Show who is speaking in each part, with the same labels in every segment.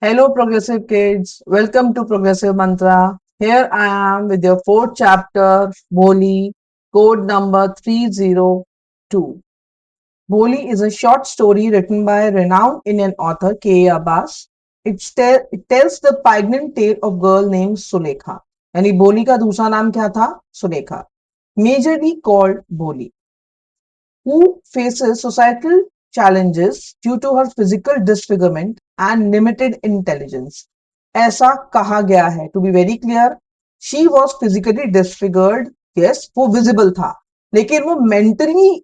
Speaker 1: Hello, progressive kids. Welcome to Progressive Mantra. Here I am with your fourth chapter, Bholi, code number 302. Bholi is a short story written by renowned Indian author K. A. Abbas. It tells the poignant tale of girl named Sulekha. यानी भोली का दूसरा नाम क्या था? Sulekha. Majorly called Bholi, who faces societal challenges due to her physical disfigurement and limited intelligence. ऐसा कहा गया है. To be very clear, she was physically disfigured. Yes, वो visible था, लेकिन वो mentally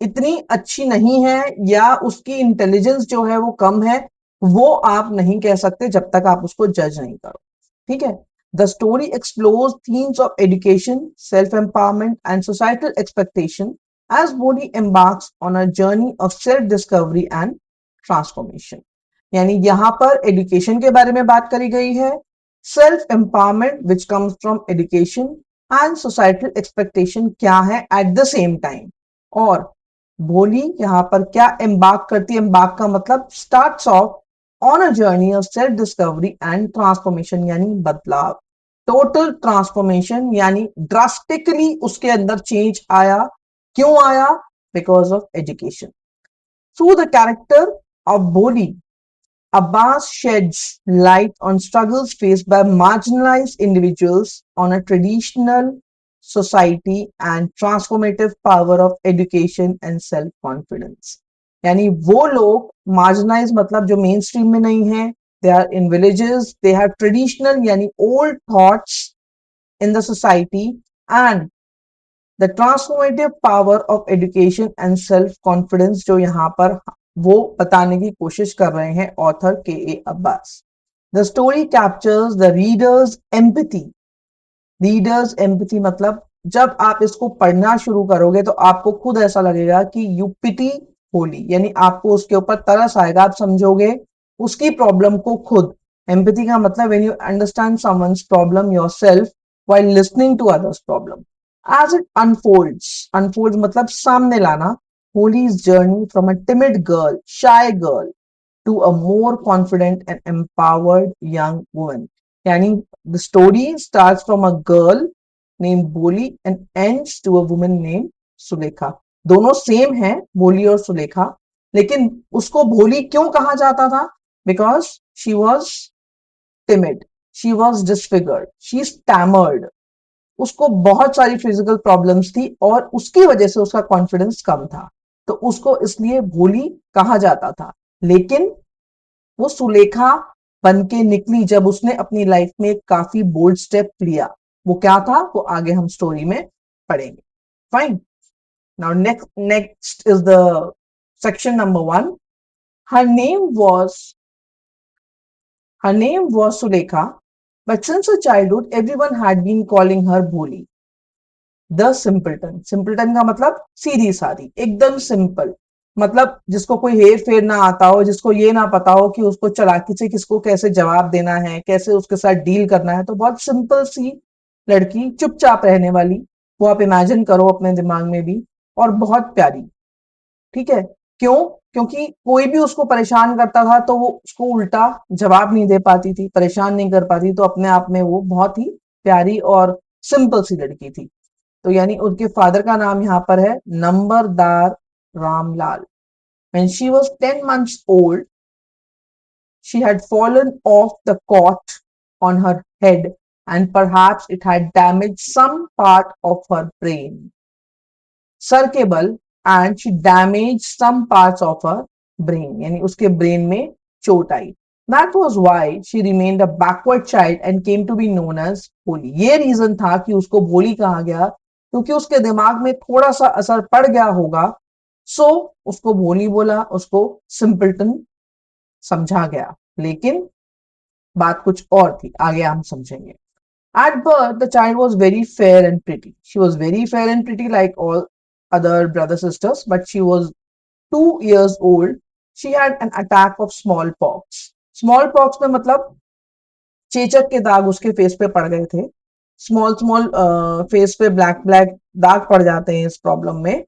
Speaker 1: इतनी अच्छी नहीं है या उसकी इंटेलिजेंस जो है वो कम है. वो आप नहीं कह सकते जब तक आप उसको जज नहीं करो. ठीक है. The story explores themes of education, self empowerment and societal expectation as Bodhi embarks on a journey of self-discovery and transformation. यानी यहाँ पर एजुकेशन के बारे में बात करी गई है, self empowerment which comes from education and societal expectation क्या है एट द सेम टाइम. और भोली यहाँ पर क्या एम्बार्क करती है? एम्बार्क का मतलब starts of on a journey of self discovery and transformation, यानी बदलाव, टोटल ट्रांसफॉर्मेशन, यानी ड्रास्टिकली उसके अंदर चेंज आया. क्यों आया? Because of education. Through the character of बोली, Abbas sheds light on struggles faced by marginalized individuals on a traditional society and transformative power of education and self-confidence. यानी वो लोग marginalized मतलब जो मेन स्ट्रीम में नहीं है, they are in villages, they have traditional यानी old thoughts in the society, and the transformative power of education and self confidence, जो यहाँ पर वो बताने की कोशिश कर रहे हैं author K A Abbas. The story captures the readers empathy. Readers empathy मतलब जब आप इसको पढ़ना शुरू करोगे तो आपको खुद ऐसा लगेगा कि यू पिटी होली, यानी आपको उसके ऊपर तरस आएगा, आप समझोगे उसकी प्रॉब्लम को खुद. एम्पैथी का मतलब when you understand someone's problem yourself while listening to others problem. As it unfolds मतलब सामने लाना, Holly's journey from a timid girl, shy girl, to a more confident and empowered young woman. यानी the story starts from a girl named Boli and ends to a woman named Sulekha. दोनों same है, बोली और सुलेखा, लेकिन उसको भोली क्यों कहा जाता था? Because she was timid, she was disfigured, she stammered. उसको बहुत सारी फिजिकल प्रॉब्लम्स थी और उसकी वजह से उसका कॉन्फिडेंस कम था, तो उसको इसलिए भोली कहा जाता था. लेकिन वो सुलेखा बन के निकली जब उसने अपनी लाइफ में एक काफी बोल्ड स्टेप लिया. वो क्या था वो आगे हम स्टोरी में पढ़ेंगे. Fine. Now next is the section number 1. Her name was Sulekha, but since her childhood everyone had been calling her Bholi, the simpleton. Simpleton का मतलब सीधी सादी, एकदम सिंपल, मतलब जिसको कोई हेर फेर ना आता हो, जिसको ये ना पता हो कि उसको चालाकी से किसको कैसे जवाब देना है, कैसे उसके साथ डील करना है. तो बहुत सिंपल सी लड़की, चुपचाप रहने वाली, वो आप इमेजिन करो अपने दिमाग में भी, और बहुत प्यारी. ठीक है. क्यों? क्योंकि कोई भी उसको परेशान करता था तो वो उसको उल्टा जवाब नहीं दे पाती थी, परेशान नहीं कर पाती, तो अपने आप में वो बहुत ही प्यारी और सिंपल सी लड़की थी. तो यानी उनके फादर का नाम यहाँ पर है नंबरदार Ramlal. When she was 10 months old, she had fallen off the cot on her head and perhaps it had damaged some part of her brain. Sir के बल, and she damaged some parts of her brain, यानी उसके brain में चोट आई. That was why she remained a backward child and came to be known as भोली. ये reason था कि उसको भोली कहा गया, क्योंकि उसके दिमाग में थोड़ा सा असर पड़ गया होगा, सो उसको भोली बोला, उसको सिंपलटन समझा गया. लेकिन बात कुछ और थी, आगे हम समझेंगे. At birth, the child was very fair and pretty. She was very fair and pretty like all other brother sisters, but she was 2 years old. She had an attack of smallpox. Smallpox में मतलब चेचक के दाग उसके face पे पड़ गए थे. स्मॉल स्मॉल फेस पे ब्लैक ब्लैक दाग पड़ जाते हैं इस प्रॉब्लम में,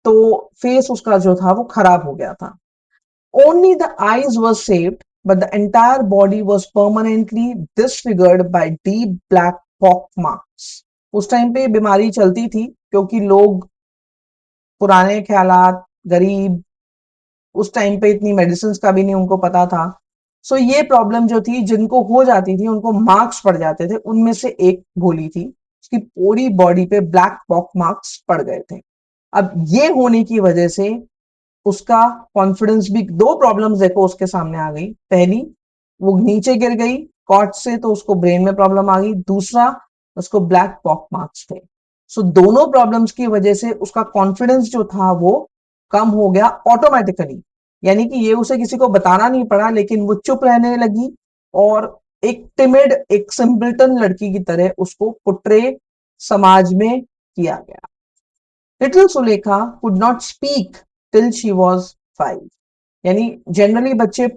Speaker 1: तो फेस उसका जो था वो खराब हो गया था. Only the eyes were saved. but the entire body was permanently disfigured by deep black pock marks. उस टाइम पे बीमारी चलती थी क्योंकि लोग पुराने ख्यालात, गरीब, उस टाइम पे इतनी मेडिसिन का भी नहीं उनको पता था। सो ये प्रॉब्लम जो थी जिनको हो जाती थी उनको मार्क्स पड़ जाते थे, उनमें से एक भोली थी, उसकी पूरी बॉडी पे ब्लैक पॉक मार्क्स पड़ गए थे। अब ये होने की वजह से उसका कॉन्फिडेंस भी, दो प्रॉब्लम्स देखो उसके सामने आ गई। पहली, वो नीचे गिर गई कॉट से तो उसको ब्रेन में प्रॉब्लम आ गई। दूसरा, उसको ब्लैक पॉक मार्क्स थे। सो दोनों प्रॉब्लम्स की वजह से उसका कॉन्फिडेंस जो था वो कम हो गया ऑटोमेटिकली। यानी कि ये उसे किसी को बताना नहीं पड़ा, लेकिन वो चुप रहने लगी और एक टिमिड, एक सिंपल्टन लड़की की तरह उसको पुट्रे समाज में किया गया। Little Sulekha could not speak till she was 5। यानी जनरली बच्चे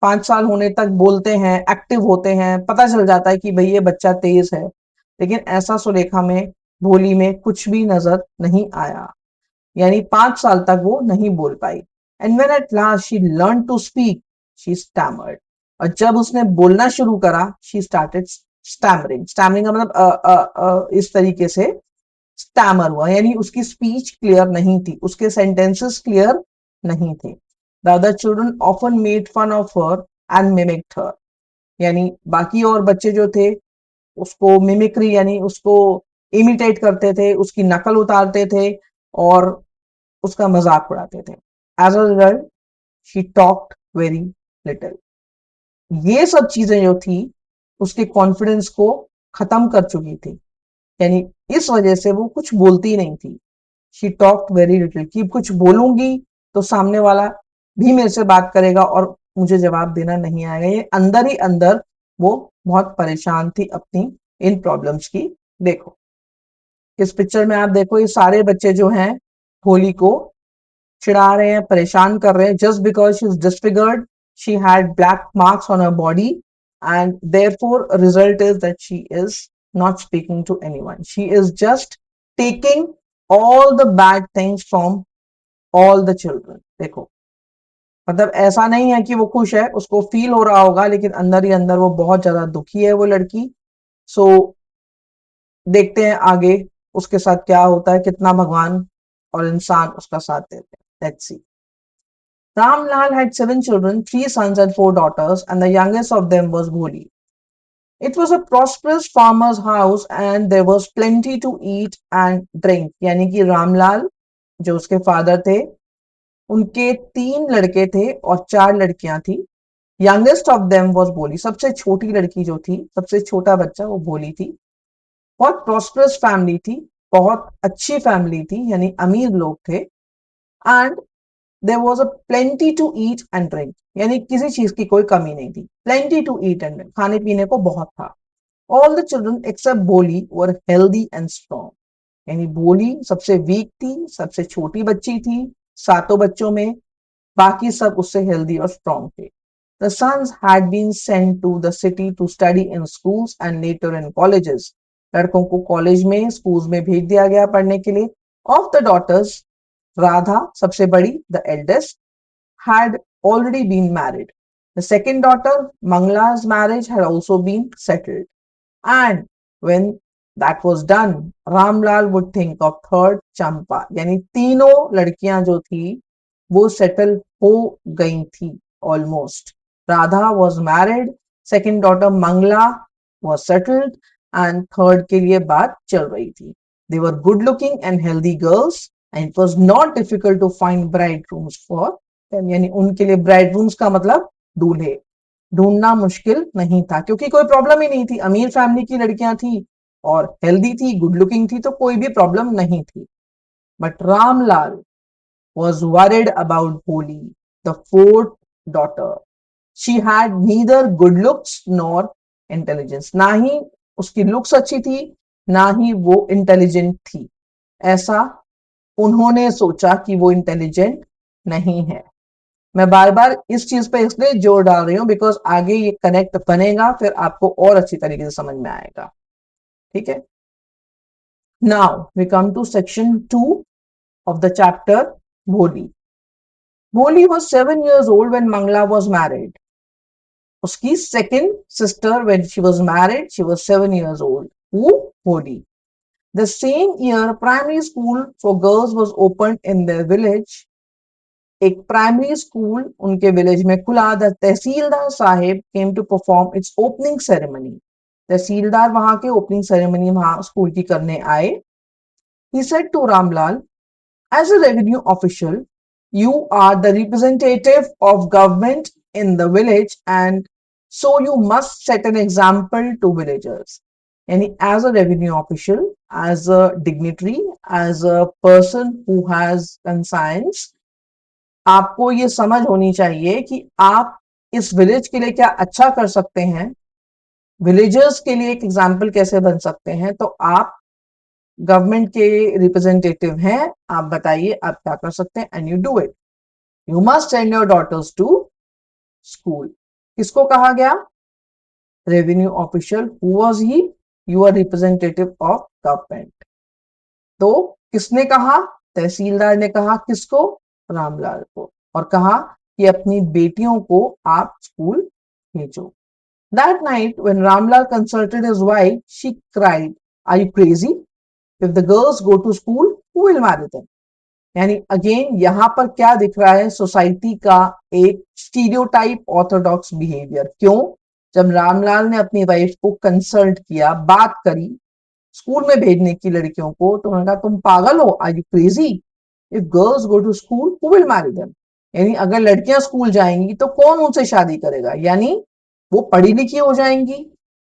Speaker 1: 5 साल होने तक बोलते हैं, एक्टिव होते हैं, पता चल जाता है कि भाई ये बच्चा तेज है, लेकिन ऐसा सुलेखा में, भोली में कुछ भी नजर नहीं आया। यानी 5 साल तक वो नहीं बोल पाई। And when at last she learn to speak, she stammered. और जब उसने बोलना शुरू करा, शी स्टार्टेड स्टैमरिंग। स्टैमरिंग का मतलब इस तरीके से स्टैमर हुआ, यानी उसकी स्पीच क्लियर नहीं थी, उसके सेंटेंसेस क्लियर नहीं थे। The other children often made fun of her and mimicked her. यानी बाकी और बच्चे जो थे उसको मिमिक्री यानी उसको इमिटेट करते थे, उसकी नकल उतारते थे और उसका मजाक उड़ाते थे। As a result she talked very little. ये सब चीजें जो थी उसके कॉन्फिडेंस को खत्म कर चुकी थी। यानी इस वजह से वो कुछ बोलती नहीं थी। शी टॉक्ड वेरी लिटिल, कि कुछ बोलूंगी तो सामने वाला भी मेरे से बात करेगा और मुझे जवाब देना नहीं आएगा। ये अंदर ही अंदर वो बहुत परेशान थी अपनी इन प्रॉब्लम्स की। देखो इस पिक्चर में आप देखो, ये सारे बच्चे जो हैं होली को चिढ़ा रहे हैं, परेशान कर रहे हैं, just because she is disfigured, she had black marks on her body, and therefore result is that she is not speaking to anyone, she is just taking all the bad things from all the children। देखो मतलब ऐसा नहीं है कि वो खुश है, उसको फील हो रहा होगा, लेकिन अंदर ही अंदर वो बहुत ज्यादा दुखी है वो लड़की। सो देखते हैं आगे उसके साथ क्या होता है, कितना भगवान और इंसान उसका साथ देते हैं। Let's see. Ramlal had 7 children, 3 sons and 4 daughters, and the youngest of them was Bholi. It was a prosperous farmer's house and there was plenty to eat and drink। यानी कि रामलाल जो उसके फादर थे, उनके 3 लड़के थे और 4 लड़कियां थी। यंगेस्ट ऑफ देम वाज भोली, सबसे छोटी लड़की जो थी, सबसे छोटा बच्चा वो भोली थी। बहुत प्रॉस्परस फैमिली थी, बहुत अच्छी फैमिली थी, यानी अमीर लोग थे। And there was a plenty to eat and drink, यानी किसी चीज की कोई कमी नहीं थी। Plenty to eat and drink, खाने पीने को बहुत था। ऑल द चिल्ड्रन एक्सेप्ट भोली वर हेल्दी एंड स्ट्रॉन्ग। यानी भोली सबसे वीक थी, सबसे छोटी बच्ची थी सातों बच्चों में, बाकी सब उससे हेल्दी और स्ट्रॉन्ग थे। The sons had been sent to the city to study in schools and later in colleges। लड़कों को कॉलेज में, स्कूल्स में भेज दिया गया पढ़ने के लिए। Of the daughters, Radha सबसे बड़ी, the eldest, had already been married। The second daughter, Mangla's marriage had also been settled। And when that was done, Ramlal would think of third Champa। यानी तीनों लड़कियां जो थी वो सेटल हो गई थी almost. Radha was married, second daughter Mangala was settled, and third के लिए बात चल रही थी। They were good looking and healthy girls and it was not difficult to find bride grooms for them. यानी उनके लिए ब्राइड रूम्स का मतलब दूल्हे ढूंढना मुश्किल नहीं था, क्योंकि कोई प्रॉब्लम ही नहीं थी। अमीर फैमिली की लड़कियां थी और हेल्दी थी, गुड लुकिंग थी, तो कोई भी प्रॉब्लम नहीं थी। But Ramlal was worried about Bholi, the fourth daughter। She had neither good looks nor intelligence। ना ही उसकी लुक्स अच्छी थी, ना ही वो इंटेलिजेंट थी। ऐसा उन्होंने सोचा कि वो इंटेलिजेंट नहीं है। मैं बार बार इस चीज पे इसलिए जोर डाल रही हूं बिकॉज आगे ये कनेक्ट बनेगा, फिर आपको और अच्छी तरीके से समझ में आएगा। ठीक है। Now we come to section 2 of the chapter Bholi। Bholi was 7 years old when Mangla was married। उसकी second sister when she was married she was 7 years old. Who? Boli. The same year primary school for girls was opened in their village. एक primary school उनके village में खुला. The tahsildar sahib came to perform its opening ceremony. Tahsildar वहां के opening ceremony वहां school की करने आए. He said to Ramlal, as a revenue official, you are the representative of government in the village, and so you must set an example to villagers. Yani, as a revenue official, as a dignitary, as a person who has conscience, आपको ये समझ होनी चाहिए कि आप इस village के लिए क्या अच्छा कर सकते हैं, विलेजर्स के लिए एक एग्जाम्पल कैसे बन सकते हैं. तो आप गवर्नमेंट के रिप्रेजेंटेटिव हैं, आप बताइए आप क्या कर सकते हैं. And you do it. You must send your daughters to school. किसको कहा गया? Revenue official. Who was he? You are representative of government. तो किसने कहा? तहसीलदार ने कहा. किसको? रामलाल को. और कहा कि अपनी बेटियों को आप स्कूल भेजो. That night, when Ramlal consulted his wife, she cried, "Are you crazy? If the girls go to school, who will marry them?" यानी अगेन यहां पर क्या दिख रहा है? सोसाइटी का एक स्टीरियोटाइप ऑर्थोडॉक्स बिहेवियर. क्यों? जब रामलाल ने अपनी वाइफ को कंसल्ट किया, बात करी स्कूल में भेजने की लड़कियों को, तो उन्होंने कहा तुम पागल हो. Are you crazy? If girls go to school who will marry them. यानी अगर लड़कियां स्कूल जाएंगी तो कौन उनसे शादी करेगा? यानी वो पढ़ी लिखी हो जाएंगी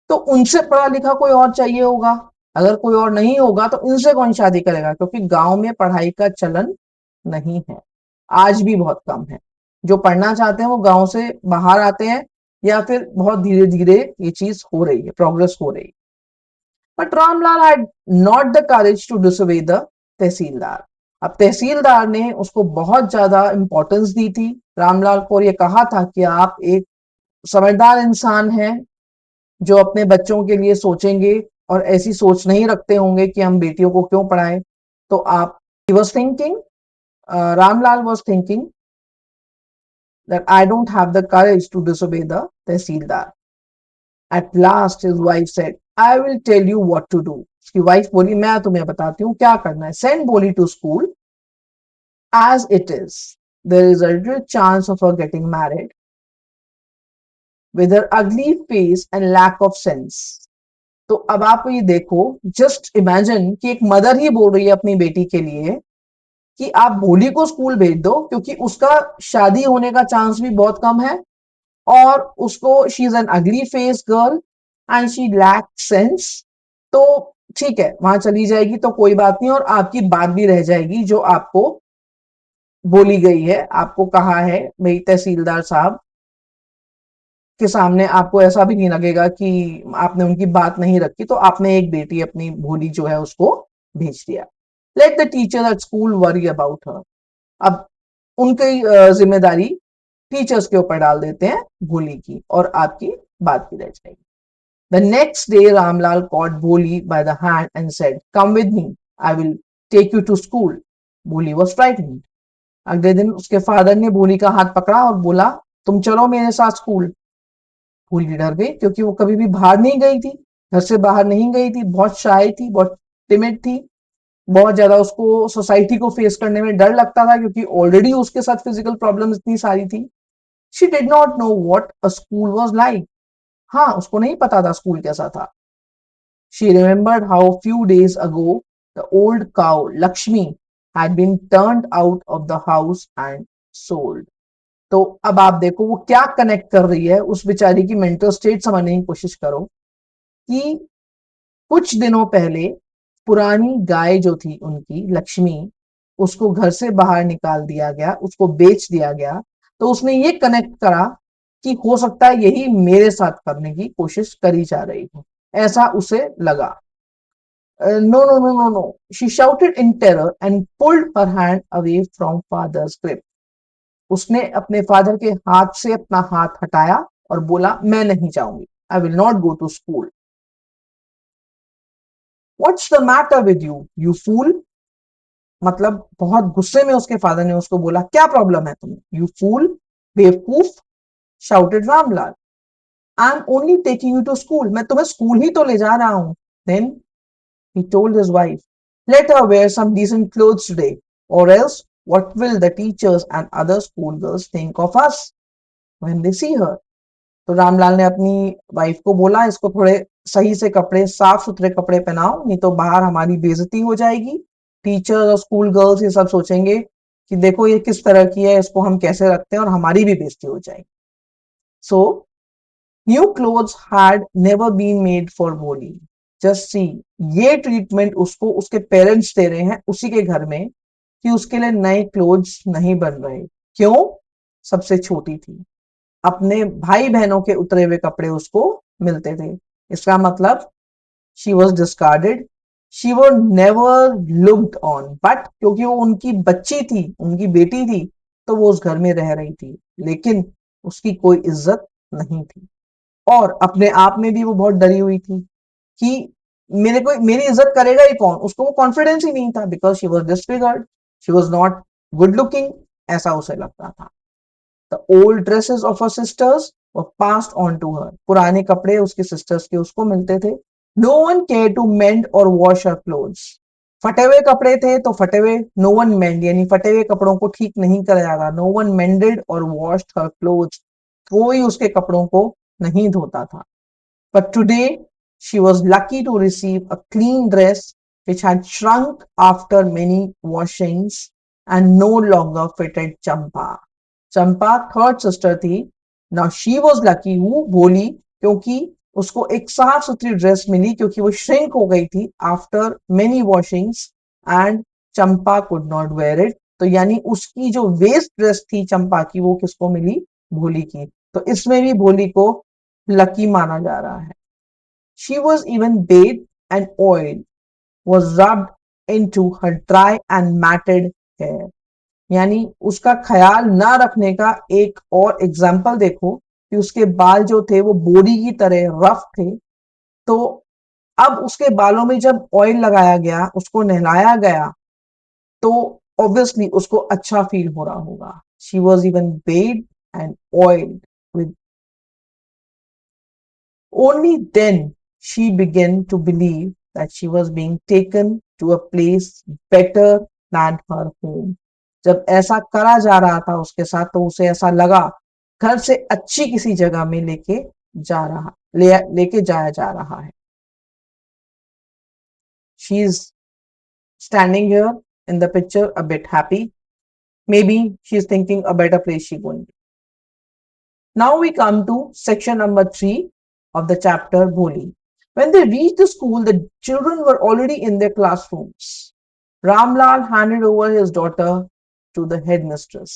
Speaker 1: तो उनसे पढ़ा लिखा कोई और चाहिए होगा. अगर कोई और नहीं होगा तो इनसे कौन शादी करेगा? क्योंकि गांव में पढ़ाई का चलन नहीं है, आज भी बहुत कम है. जो पढ़ना चाहते हैं वो गांव से बाहर आते हैं, या फिर बहुत धीरे धीरे ये चीज हो रही है, प्रोग्रेस हो रही है. But Ramlal had not the courage to disobey the tahsildar. अब तहसीलदार ने उसको बहुत ज्यादा इंपॉर्टेंस दी थी रामलाल को, और ये कहा था कि आप एक समझदार इंसान हैं जो अपने बच्चों के लिए सोचेंगे और ऐसी सोच नहीं रखते होंगे कि हम बेटियों को क्यों पढ़ाएं. तो आप he was thinking, Ramlal was thinking that I don't have the courage to disobey the tehsildar. At last his wife said, I will tell you what to do. उसकी वाइफ बोली, मैं तुम्हें बताती हूँ क्या करना है. Send Boli to school. As it is, there is a real chance of her getting married with her ugly face and lack of sense. तो अब आप ये देखो, जस्ट इमेजिन कि एक मदर ही बोल रही है अपनी बेटी के लिए कि आप भोली को स्कूल भेज दो क्योंकि उसका शादी होने का चांस भी बहुत कम है, और उसको she is an ugly face girl and she lack sense. तो ठीक है, वहां चली जाएगी तो कोई बात नहीं, और आपकी बात भी रह जाएगी जो आपको बोली गई है. आपको कहा है भाई तहसीलदार साहब के सामने, आपको ऐसा भी नहीं लगेगा कि आपने उनकी बात नहीं रखी, तो आपने एक बेटी अपनी भोली जो है उसको भेज दिया. Let the teacher at school worry about her. अब उनकी जिम्मेदारी टीचर्स के ऊपर डाल देते हैं भोली की, और आपकी बात भी रह जाएगी. The next day Ramlal caught Bholi by the hand and said, come with me, I will take you to school. Bholi was frightened. अगले दिन उसके फादर ने भोली का हाथ पकड़ा और बोला, तुम चलो मेरे साथ स्कूल. भोली डर गई क्योंकि वो कभी भी बाहर नहीं गई थी, घर से बाहर नहीं गई थी, बहुत शाय थी, बहुत टिमिड थी, बहुत ज्यादा उसको सोसाइटी को फेस करने में डर लगता था क्योंकि ऑलरेडी उसके साथ फिजिकल प्रॉब्लम्स इतनी सारी थी. She did not know what a school was like. हाँ, उसको नहीं पता था स्कूल कैसा था. She remembered how few days ago the old cow Lakshmi had been turned out of the house and sold. तो अब आप देखो वो क्या कनेक्ट कर रही है, उस बेचारी की मेंटल स्टेट समझने की कोशिश करो कि कुछ दिनों पहले पुरानी गाय जो थी उनकी लक्ष्मी, उसको घर से बाहर निकाल दिया गया, उसको बेच दिया गया. तो उसने ये कनेक्ट करा कि हो सकता है यही मेरे साथ करने की कोशिश करी जा रही हो, ऐसा उसे लगा. No no no no no, she shouted in terror and pulled her hand away from father's grip. उसने अपने फादर के हाथ से अपना हाथ हटाया और बोला, मैं नहीं जाऊंगी. I will not go to school. What's the matter with you, you fool. मतलब बहुत गुस्से में उसके फादर ने उसको बोला, क्या प्रॉब्लम है तुम्हें? यू फूल, बेवकूफ, shouted Ramlal. I am only taking you to school, मैं तुम्हें स्कूल ही तो ले जा रहा हूं. Then he told his wife, let her wear some decent clothes today, or else what will the teachers and other schoolgirls think of us when they see her? तो रामलाल ने अपनी वाइफ को बोला, इसको थोड़े सही से कपड़े, साफ सुथरे कपड़े पहनाओ, नहीं तो बाहर हमारी बेइज्जती हो जाएगी. टीचर्स और स्कूल गर्ल्स ये सब सोचेंगे कि देखो ये किस तरह की है, इसको हम कैसे रखते हैं, और हमारी भी बेइज्जती हो जाएगी. So new clothes had never been made for Bholi. Just see, ये ट्रीटमेंट उसको उसके पेरेंट्स दे रहे हैं उसी के घर में कि उसके लिए नए क्लोथ्स नहीं बन रहे. क्यों? सबसे छोटी थी, अपने भाई बहनों के उतरे हुए कपड़े उसको मिलते थे. इसका मतलब she was discarded, she was never looked on. But क्योंकि वो उनकी बच्ची थी, उनकी बेटी थी, तो वो उस घर में रह रही थी, लेकिन उसकी कोई इज्जत नहीं थी. और अपने आप में भी वो बहुत डरी हुई थी कि मेरे को मेरी इज्जत करेगा ही कौन. उसको वो कॉन्फिडेंस ही नहीं था, because she was disfigured, she was not good looking, ऐसा उसे लगता था. The old dresses of her sisters were passed on to her. पुराने कपड़े उसकी सिस्टर्स के उसको मिलते थे. No one care to mend or wash her clothes. फटे हुए कपड़े थे तो फटे हुए, नो वन मेंड यानी फटे हुए कपड़ों को ठीक नहीं करा जाएगा. नो वन मेंडेड और वॉश्ड हर क्लोथ्स. कोई उसके कपड़ों को नहीं धोता था. But today she was lucky to receive a clean dress which had shrunk after many washings and no longer fitted Champa. Champa third sister थी. Now she was lucky, वो भोली, क्योंकि उसको एक साफ सुथरी ड्रेस मिली, क्योंकि वो श्रिंक हो गई थी after many washings, and Champa could not wear it. तो यानी उसकी जो वेस्ट ड्रेस थी चंपा की, वो किसको मिली? भोली की. तो इसमें भी भोली को लकी माना जा रहा है. She was even bathed and oil was rubbed into her dry and matted hair. यानी उसका ख्याल ना रखने का एक और एग्जाम्पल देखो कि उसके बाल जो थे वो बोरी की तरह रफ थे. तो अब उसके बालों में जब ऑयल लगाया गया, उसको नहलाया गया, तो ऑब्वियसली उसको अच्छा फील हो रहा होगा. She was even bed and oil with. Only then she began to believe that she was being taken to a place better than her home. जब ऐसा करा जा रहा था उसके साथ, तो उसे ऐसा लगा घर से अच्छी किसी जगह में लेके जाया जा रहा है. She is standing here in the picture a bit happy. Maybe she is thinking a better place she going. Now we come to section number 3 of the chapter Bholi. When they reached the school, the children were already in their classrooms. Ramlal handed over his daughter to the headmistress.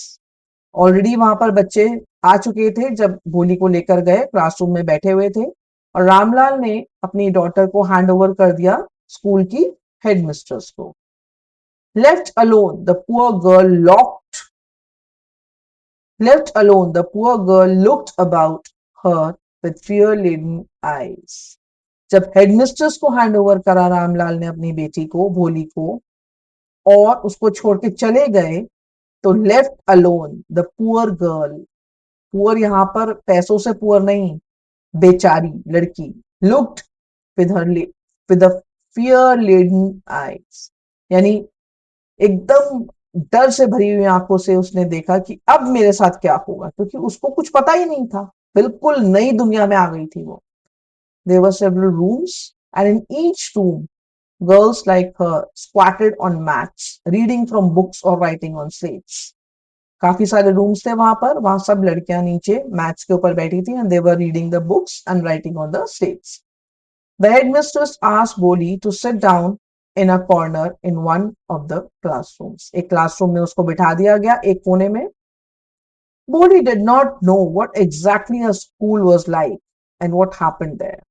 Speaker 1: Already वहां पर बच्चे आ चुके थे जब भोली को लेकर गए, क्लासरूम में बैठे हुए थे, और रामलाल ने अपनी डॉटर को हैंड ओवर कर दिया स्कूल की हेडमिस्ट्रेस को. Left alone, the poor girl Left alone, the poor girl looked about her with fear-laden eyes. जब हेडमिस्ट्रेस को हैंड ओवर करा रामलाल ने अपनी बेटी को, भोली को, और उसको छोड़ के चले गए, तो left alone the poor girl. Poor यहां पर पैसों से पुअर नहीं, बेचारी लड़की. Looked with her with fear laden eyes, यानी एकदम डर से भरी हुई आंखों से उसने देखा कि अब मेरे साथ क्या होगा, क्योंकि उसको कुछ पता ही नहीं था. बिल्कुल नई दुनिया में आ गई थी वो. There were several rooms, and in each room, girls like her squatted on mats, reading from books or writing on slates. काफी सारे रूम्स थे वहां पर, वहां सब लड़कियां नीचे मैट्स के ऊपर बैठी थी, and they were reading the books and writing on the slates. The headmistress asked Boli to sit down in a corner in one of the classrooms. एक क्लासरूम में उसको बिठा दिया गया एक कोने में. Boli did not know what exactly her school was like and what happened there,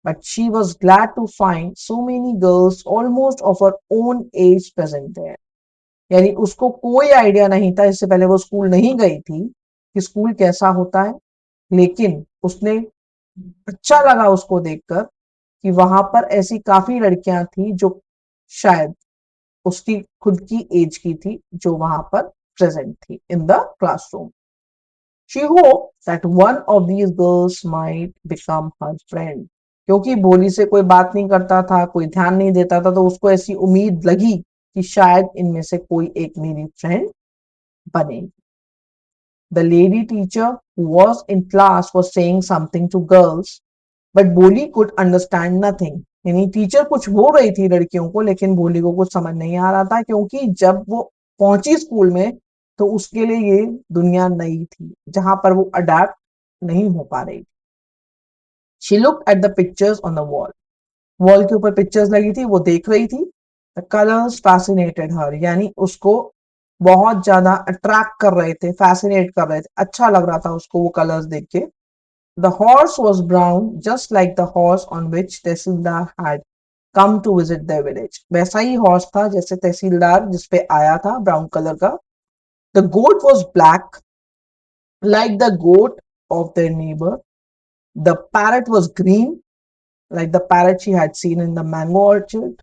Speaker 1: but she was glad to find so many girls almost of her own age present there. यानी उसको कोई आइडिया नहीं था, इससे पहले वो school नहीं गई थी, कि स्कूल कैसा होता है. लेकिन उसने अच्छा लगा उसको देखकर कि वहां पर ऐसी काफी लड़कियां थी जो शायद उसकी खुद की एज की थी, जो वहां पर प्रेजेंट थी इन the classroom. She hoped that one of these girls might become her friend. क्योंकि भोली से कोई बात नहीं करता था, कोई ध्यान नहीं देता था, तो उसको ऐसी उम्मीद लगी कि शायद इनमें से कोई एक मेरी फ्रेंड बनेगी. The lady teacher who was in class was saying something to girls, but Boli could understand nothing. यानी टीचर कुछ बोल रही थी लड़कियों को, लेकिन भोली को कुछ समझ नहीं आ रहा था, क्योंकि जब वो पहुंची स्कूल में तो उसके लिए ये दुनिया नई थी जहां पर वो अडेप्ट नहीं हो पा रही. She looked at the pictures on the wall. Wall के ऊपर पिक्चर्स लगी थी, वो देख रही थी. द कलर्स फैसिनेटेड हर, यानी उसको बहुत ज्यादा अट्रैक्ट कर रहे थे, फैसिनेट कर रहे थे, अच्छा लग रहा था उसको वो कलर्स देख के. The horse was brown just like the horse on which tehsildar had come to visit the village. वैसा ही हॉर्स था जैसे तहसीलदार जिसपे आया था, ब्राउन कलर का. The goat was black like the goat of their neighbor. The parrot was green like the parrot she had seen in the mango orchard.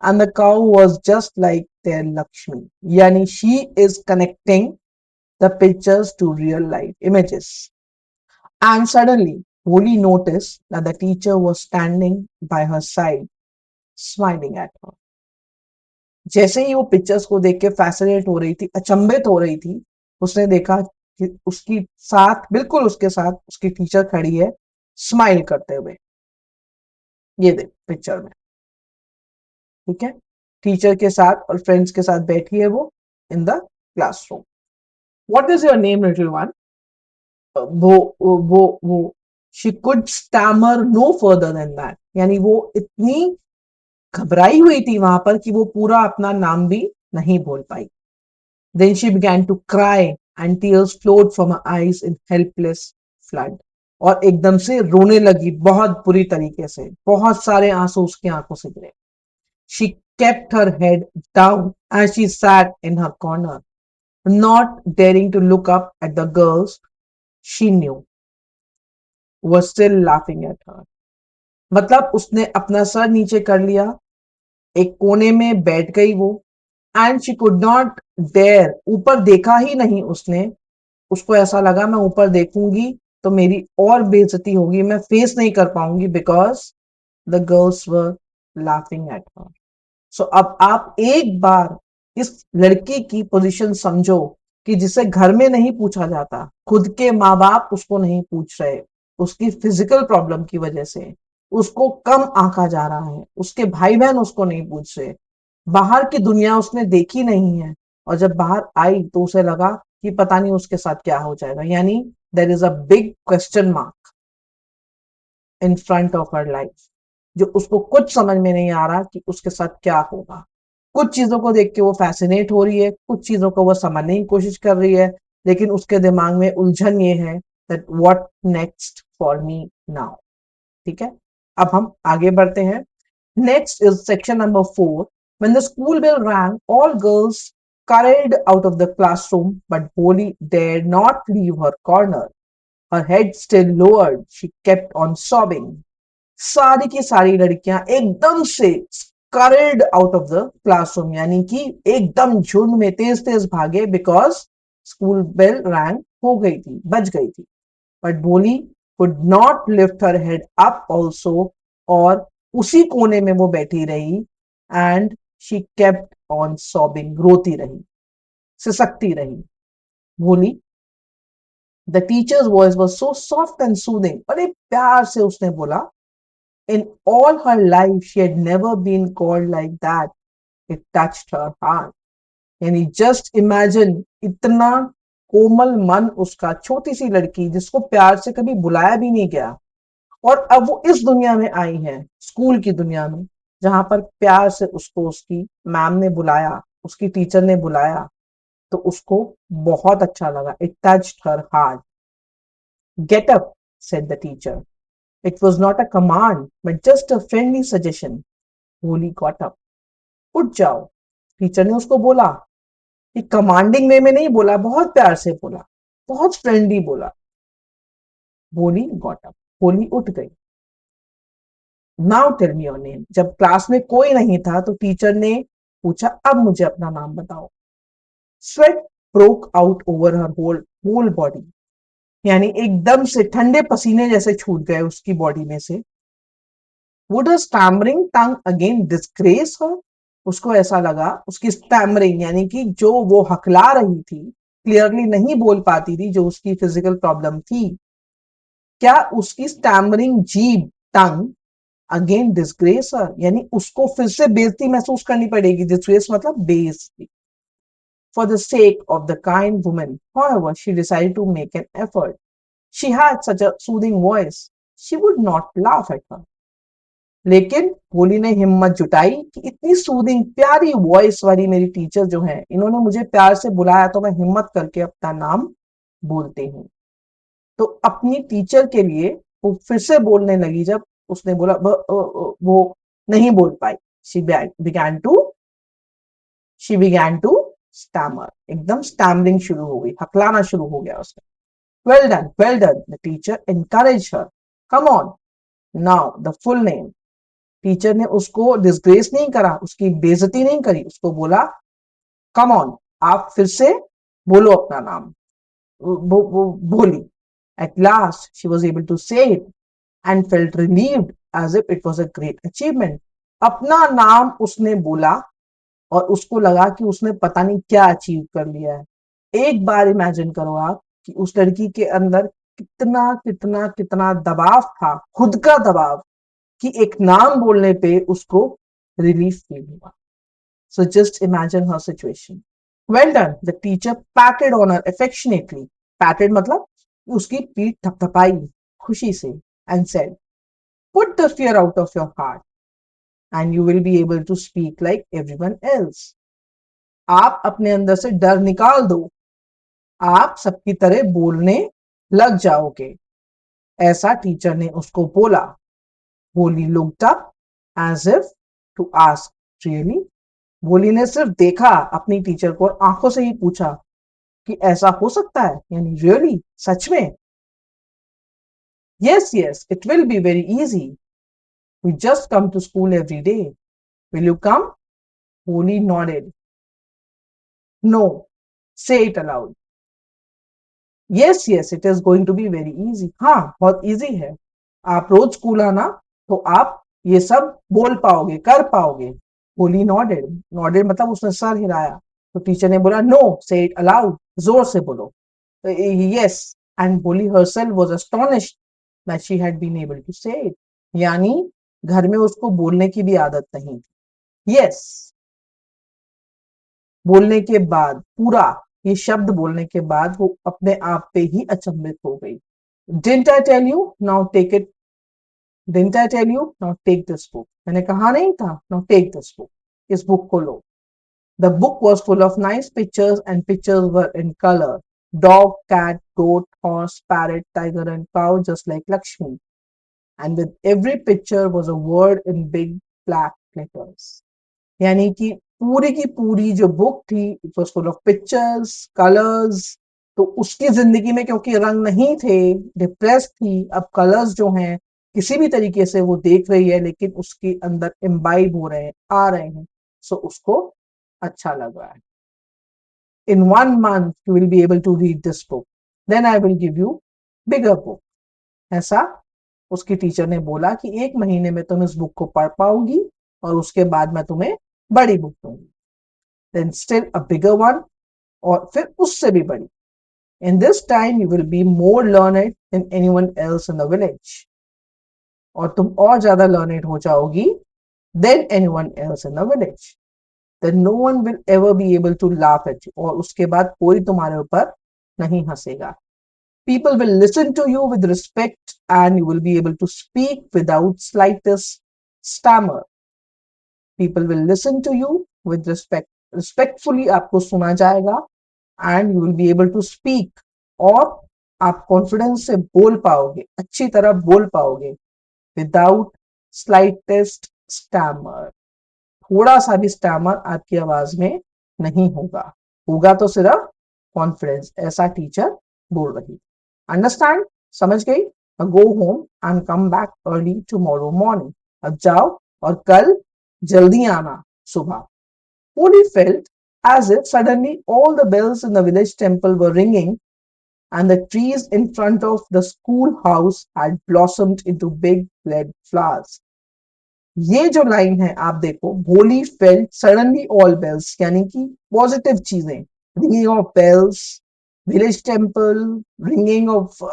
Speaker 1: And the cow was just like their Lakshmi. Yani she is connecting the pictures to real life images. And suddenly, Holly noticed that the teacher was standing by her side, smiling at her. जैसे ही वो pictures को देख के fascinate हो रही थी, अचंभित हो रही थी, उसने देखा कि उसकी साथ, बिल्कुल उसके साथ उसकी टीचर खड़ी है, स्माइल करते हुए. ये देख पिक्चर में, ठीक है, टीचर के साथ और फ्रेंड्स के साथ बैठी है वो in the classroom. What is your name little one? वो she could stammer no further than that, यानी वो इतनी घबराई हुई थी वहां पर कि वो पूरा अपना नाम भी नहीं बोल पाई. Then she began to cry and tears flowed from her eyes in helpless flood. और एकदम से रोने लगी बहुत बुरी तरीके से, बहुत सारे आंसू उसकी आंखों से गिरे. She kept her head down as she sat in her corner, not daring to look up at the girls she knew were still laughing at her. मतलब उसने अपना सर नीचे कर लिया, एक कोने में बैठ गई वो. And she could not dare, ऊपर देखा ही नहीं उसने. उसको ऐसा लगा मैं ऊपर देखूंगी तो मेरी और बेइज्जती होगी, मैं फेस नहीं कर पाऊंगी, because the girls were laughing at her. So अब आप एक बार इस लड़की की पोजीशन समझो कि जिसे घर में नहीं पूछा जाता, खुद के माँ बाप उसको नहीं पूछ रहे, उसकी फिजिकल प्रॉब्लम की वजह से उसको कम आंका जा रहा है, उसके भाई बहन उसको नहीं पूछ रहे, बाहर की दुनिया उसने देखी नहीं है, और जब बाहर आई तो उसे लगा कि पता नहीं उसके साथ क्या हो जाएगा. यानी there is a big question mark in front of her life, जो उसको कुछ समझ में नहीं आ रहा कि उसके साथ क्या होगा. कुछ चीजों को देख के वो फैसिनेट हो रही है, कुछ चीजों को वो समझने की कोशिश कर रही है, लेकिन उसके दिमाग में उलझन ये है that what next for me now. ठीक है, अब हम आगे बढ़ते हैं. Next is section number 4. When the school bell rang, all girls scurried out of the classroom, but Boli dared not leave her corner. Her head still lowered, she kept on sobbing. सारी की सारी लड़कियां एकदम से scared out of the classroom, यानी कि एकदम झुंड में तेज तेज भागे, बिकॉज स्कूल बेल रैंग हो गई थी, बज गई थी. बट बोली could not lift her head up also, और उसी कोने में वो बैठी रही. And she kept on sobbing, रोती रही, सिसकती रही. बोली the teachers voice was so soft and soothing, बड़े प्यार से उसने बोला. In all her life, she had never been called like that. It touched her heart. यानी just imagine, इतना कोमल मन उसका, छोटी सी लड़की जिसको प्यार से कभी बुलाया भी नहीं गया, और अब वो इस दुनिया में आई है, स्कूल की दुनिया में, जहां पर प्यार से उसको उसकी मैम ने बुलाया, उसकी टीचर ने बुलाया, तो उसको बहुत अच्छा लगा. It touched her heart. Get up, said the teacher. It was not a command, but just a friendly suggestion. Holi got up. उठ जाओ, टीचर ने उसको बोला. ये कमांडिंग वे में नहीं बोला, बहुत प्यार से बोला, बहुत फ्रेंडली बोला. Holi got up. होली उठ गई. Now tell me your name. जब क्लास में कोई नहीं था तो टीचर ने पूछा, अब मुझे अपना नाम बताओ. Sweat broke out over her whole body. यानी एकदम से ठंडे पसीने जैसे छूट गए उसकी बॉडी में से। Would her stammering tongue again disgrace her? उसको ऐसा लगा उसकी स्टैमरिंग यानी कि जो वो हकला रही थी, क्लियरली नहीं बोल पाती थी, जो उसकी फिजिकल प्रॉब्लम थी, क्या उसकी स्टैमरिंग जीभ टंग अगेन डिस्ग्रेस हर? यानी उसको फिर से बेइज्जती महसूस करनी पड़ेगी। डिस्ग्रेस मतलब बेइज्जती। For the sake of the kind woman, however, she decided to make an effort. She had such a soothing voice. She would not laugh at her. लेकिन होली ने हिम्मत जुटाई कि इतनी सूदिंग प्यारी वॉइस वाली मेरी टीचर जो है, इन्होंने मुझे प्यार से बुलाया तो मैं हिम्मत करके अपना नाम बोलती हूँ। तो अपनी टीचर के लिए वो फिर से बोलने लगी जब उसने बोला वो नहीं बोल पाई। She began to stammer. एकदम स्टैमरिंग शुरू हो गई, हकलाना शुरू हो गया उसने। Well done the teacher encourage her. Come on now the full name. Teacher ने उसको डिसग्रेस नहीं करा, उसकी बेइज्जती नहीं करी, उसको बोला कम ऑन, आप फिर से बोलो अपना नाम। वो बोली। At last she was able to say it and felt relieved as if it was a great achievement. अपना नाम उसने बोला और उसको लगा कि उसने पता नहीं क्या अचीव कर लिया है। एक बार इमेजिन करो आप कि उस लड़की के अंदर कितना कितना कितना दबाव था, खुद का दबाव, कि एक नाम बोलने पे उसको रिलीफ फील हुआ। So just imagine her situation. Well done the teacher patted on her affectionately. Patted मतलब उसकी पीठ थपथपाई खुशी से and said, put the fear out of your heart and you will be able to speak like everyone else. आप अपने अंदर से डर निकाल दो, आप सबकी तरह बोलने लग जाओगे। ऐसा टीचर ने उसको बोला। Holi looked up as if to ask, really? Holi ने सिर्फ देखा अपनी टीचर को और आंखों से ही पूछा कि ऐसा हो सकता है, यानी रियली, सच में? Yes, yes, it will be very easy. We just come to school every day. Will you come? Holy nodded. No, say it aloud. Yes, yes, it is going to be very easy. हाँ, बहुत easy है। आप रोज school आना तो आप ये सब बोल पाओगे, कर पाओगे। होली नॉडेड। नॉडेड मतलब उसने सर हिलाया। तो टीचर ने बोला नो, से इट अलाउड, जोर से बोलो। Yes, and Holi herself was astonished that she had been able to say it. यानी घर में उसको बोलने की भी आदत नहीं थी। यस, बोलने के बाद पूरा ये शब्द बोलने के बाद वो अपने आप पे ही अचंभित हो गई। Didn't I tell you, now take it. Didn't I tell you, now take this book. मैंने कहा नहीं था, नाउ टेक दिस बुक। इस बुक को लो। The book was full of nice pictures and pictures were in color. Dog, cat, goat, horse, parrot, tiger and cow just like Lakshmi. And with every picture was a word in big black letters. यानी कि पूरी की पूरी जो book थी, it was full of pictures, colours. तो उसकी जिंदगी में क्योंकि रंग नहीं थे, डिप्रेस थी, अब कलर्स जो हैं किसी भी तरीके से वो देख रही है, लेकिन उसके अंदर इम्बाइब हो रहे हैं, आ रहे हैं। सो उसको अच्छा लग रहा है। इन 1 month you will be able to read this book, then I will give you bigger book. ऐसा उसकी टीचर ने बोला कि 1 महीने में तुम इस बुक को पढ़ पाओगी और उसके बाद मैं तुम्हें बड़ी बुक दूंगी। then still a bigger one, और फिर उससे भी बड़ी। In this time you will be more learned than anyone else in the village. और तुम और ज्यादा learned हो जाओगी than anyone else in the village. Then no one will ever be able to laugh at you. और उसके बाद कोई तुम्हारे ऊपर नहीं हंसेगा। People will listen to you with respect and you will be able to speak without slightest stammer. People will listen to you with respect. Respectfully आपको सुना जाएगा and you will be able to speak, और आप confidence से बोल पाओगे, अच्छी तरह बोल पाओगे without slightest stammer. थोड़ा सा भी स्टैमर आपकी आवाज में नहीं होगा, होगा तो सिर्फ कॉन्फिडेंस। ऐसा टीचर बोल रही। अंडरस्टैंड? समझ गई? Go home and come back early tomorrow morning. अब जाओ और कल जल्दी आना सुबह। Puri felt as if suddenly all the bells in the village temple were ringing and the trees in front of the schoolhouse had blossomed into big red flowers. ये जो line है आप देखो, भोली felt suddenly all bells, यानी कि positive चीजें, ringing of bells, village temple, ringing of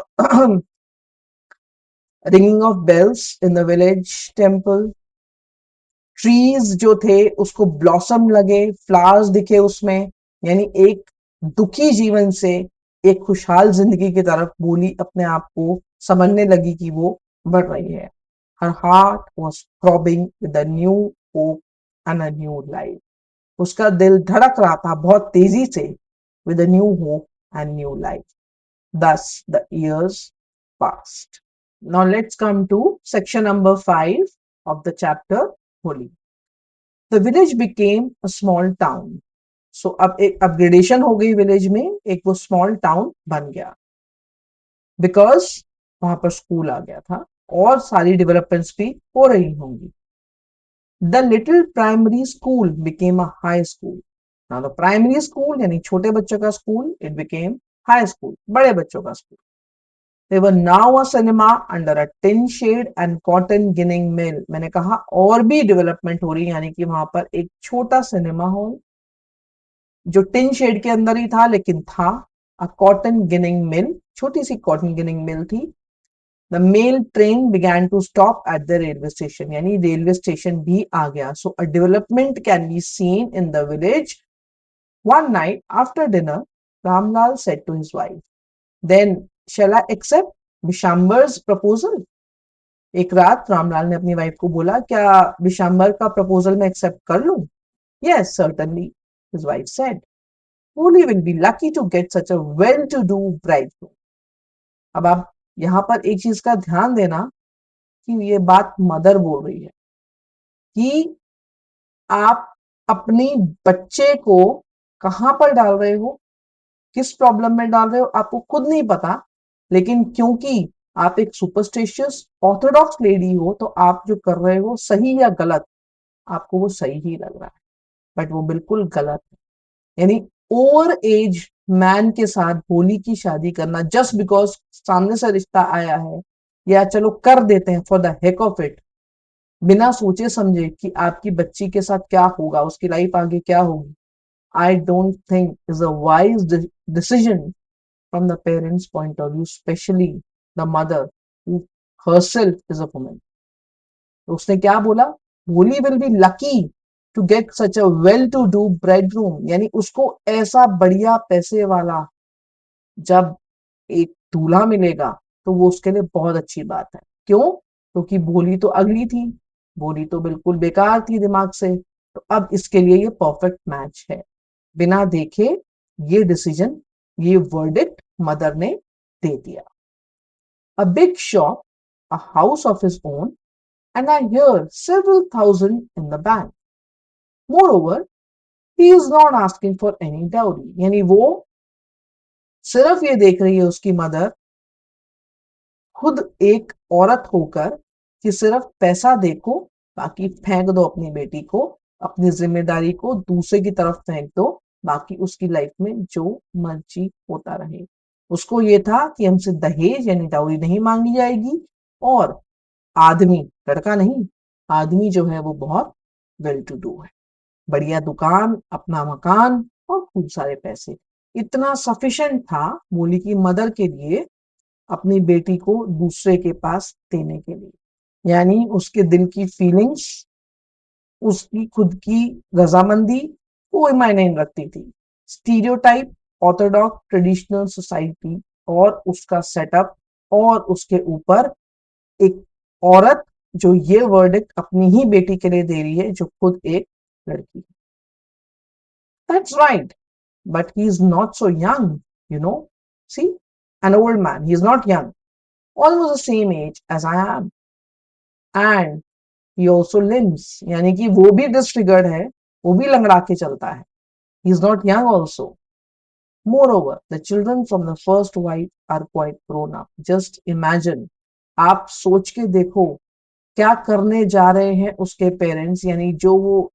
Speaker 1: ringing of bells in the village temple, trees जो थे उसको ब्लॉसम लगे, फ्लावर्स दिखे उसमें, यानी एक दुखी जीवन से एक खुशहाल जिंदगी की तरफ बोली अपने आप को समझने लगी कि वो बढ़ रही है. Her heart was throbbing with a new hope and a new life. उसका दिल धड़क रहा था बहुत तेजी से, with a new hope and new life. Thus the years passed. Now let's come to section number 5 of the chapter Holi. The village became a small town. So अब एक अपग्रेडेशन हो गई विलेज में, एक वो स्मॉल टाउन बन गया, because वहां पर स्कूल आ गया था और सारी डेवलपमेंट्स भी हो रही होंगी. The little primary school became a high school. Now the primary school यानी छोटे बच्चों का school, it became high school, बड़े बच्चों का school. They were now a cinema under a tin shade and cotton ginning mill. मैंने कहा और भी डेवलपमेंट हो रही है, यानी कि वहां पर एक छोटा सिनेमा हॉल जो टिन शेड के अंदर ही था लेकिन था. अ कॉटन गिनिंग मिल, छोटी सी कॉटन गिनिंग मिल थी. The mail train began to stop at the railway station, यानी रेलवे स्टेशन भी आ गया. So a development can be seen in the village. One night after dinner Ramlal said to his wife, then shall I accept Vishambar's proposal. एक रात रामलाल ने अपनी wife को बोला, क्या विशांबर का प्रपोजल मैं एक्सेप्ट कर लूं? Yes certainly, his wife said. Holy will be lucky to get such a well-to-do bridegroom. अब आप यहाँ पर एक चीज का ध्यान देना कि ये बात मदर बोल रही है कि आप अपनी बच्चे को कहां पर डाल रहे हो, किस प्रॉब्लम में डाल रहे हो आपको खुद नहीं पता, लेकिन क्योंकि आप एक सुपरस्टिशियस ऑर्थोडॉक्स लेडी हो तो आप जो कर रहे हो सही या गलत, आपको वो सही ही लग रहा है, बट वो बिल्कुल गलत है. यानी ओवर एज मैन के साथ होली की शादी करना जस्ट बिकॉज सामने से रिश्ता आया है, या चलो कर देते हैं for the heck of it, बिना सोचे समझे कि आपकी बच्ची के साथ क्या होगा, उसकी लाइफ आगे क्या होगी, I don't think is a wise decision from the parents point of view, specially the mother who herself is a woman. तो उसने क्या बोला, Holi will be lucky to get such a well to do bridegroom, यानी उसको ऐसा बढ़िया पैसे वाला जब एक दूल्हा मिलेगा तो वो उसके लिए बहुत अच्छी बात है. क्यों? क्योंकि भोली तो अगली थी, भोली तो बिल्कुल बेकार थी दिमाग से, तो अब इसके लिए ये परफेक्ट मैच है. बिना देखे ये डिसीजन, ये वर्डिक्ट मदर ने दे दिया. A big shop, a house of his own, and I hear several thousand in the bank. Moreover, he is not asking for any dowry. यानी वो सिर्फ ये देख रही है उसकी मदर, खुद एक औरत होकर, कि सिर्फ पैसा देखो, बाकी फेंक दो अपनी बेटी को, अपनी जिम्मेदारी को दूसरे की तरफ फेंक दो, बाकी उसकी लाइफ में जो मर्जी होता रहे. उसको ये था कि हमसे दहेज यानी डाउरी नहीं मांगी जाएगी, और आदमी, लड़का नहीं, आदमी जो है वो बहुत वेल टू डू है, बढ़िया दुकान, अपना मकान और खूब सारे पैसे. इतना सफिशिएंट था मोली की मदर के लिए अपनी बेटी को दूसरे के पास देने के लिए. यानी उसके दिल की फीलिंग्स, उसकी खुद की रजामंदी कोई मायने नहीं रखती थी. स्टीरियोटाइप, ऑर्थोडॉक्स ट्रेडिशनल सोसाइटी और उसका सेटअप, और उसके ऊपर एक औरत जो ये वर्डिक्ट अपनी ही बेटी के लिए दे रही है जो खुद एक लड़की है. That's right, but he is not so young, you know. See, an old man, he is not young, almost the same age as I am, and he also limps, यानी कि वो भी disfigured है, वो भी लंगड़ा के चलता है. He is not young also. Moreover, the children from the first wife are quite grown up. Just imagine, आप सोच के देखो क्या करने जा रहे हैं उसके पेरेंट्स, यानी जो वो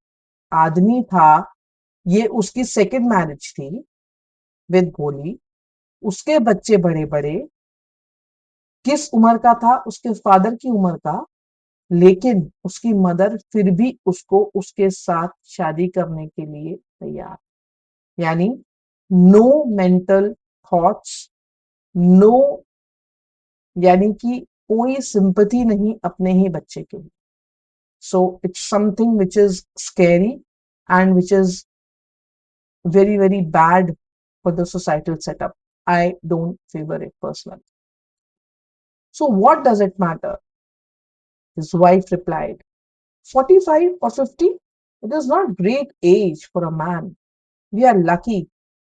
Speaker 1: आदमी था, ये उसकी सेकंड मैरिज थी विद भोली, उसके बच्चे बड़े बड़े, किस उम्र का था? उसके फादर की उम्र का, लेकिन उसकी मदर फिर भी उसको उसके साथ शादी करने के लिए तैयार। यानी नो मेंटल थॉट्स, नो, यानी कि कोई सिंपैथी नहीं अपने ही बच्चे के लिए। So it's something which is scary and which is very very bad for the societal setup. I don't favor it personally. So what does it matter? His wife replied, 45 or 50? It is not great age for a man. We are lucky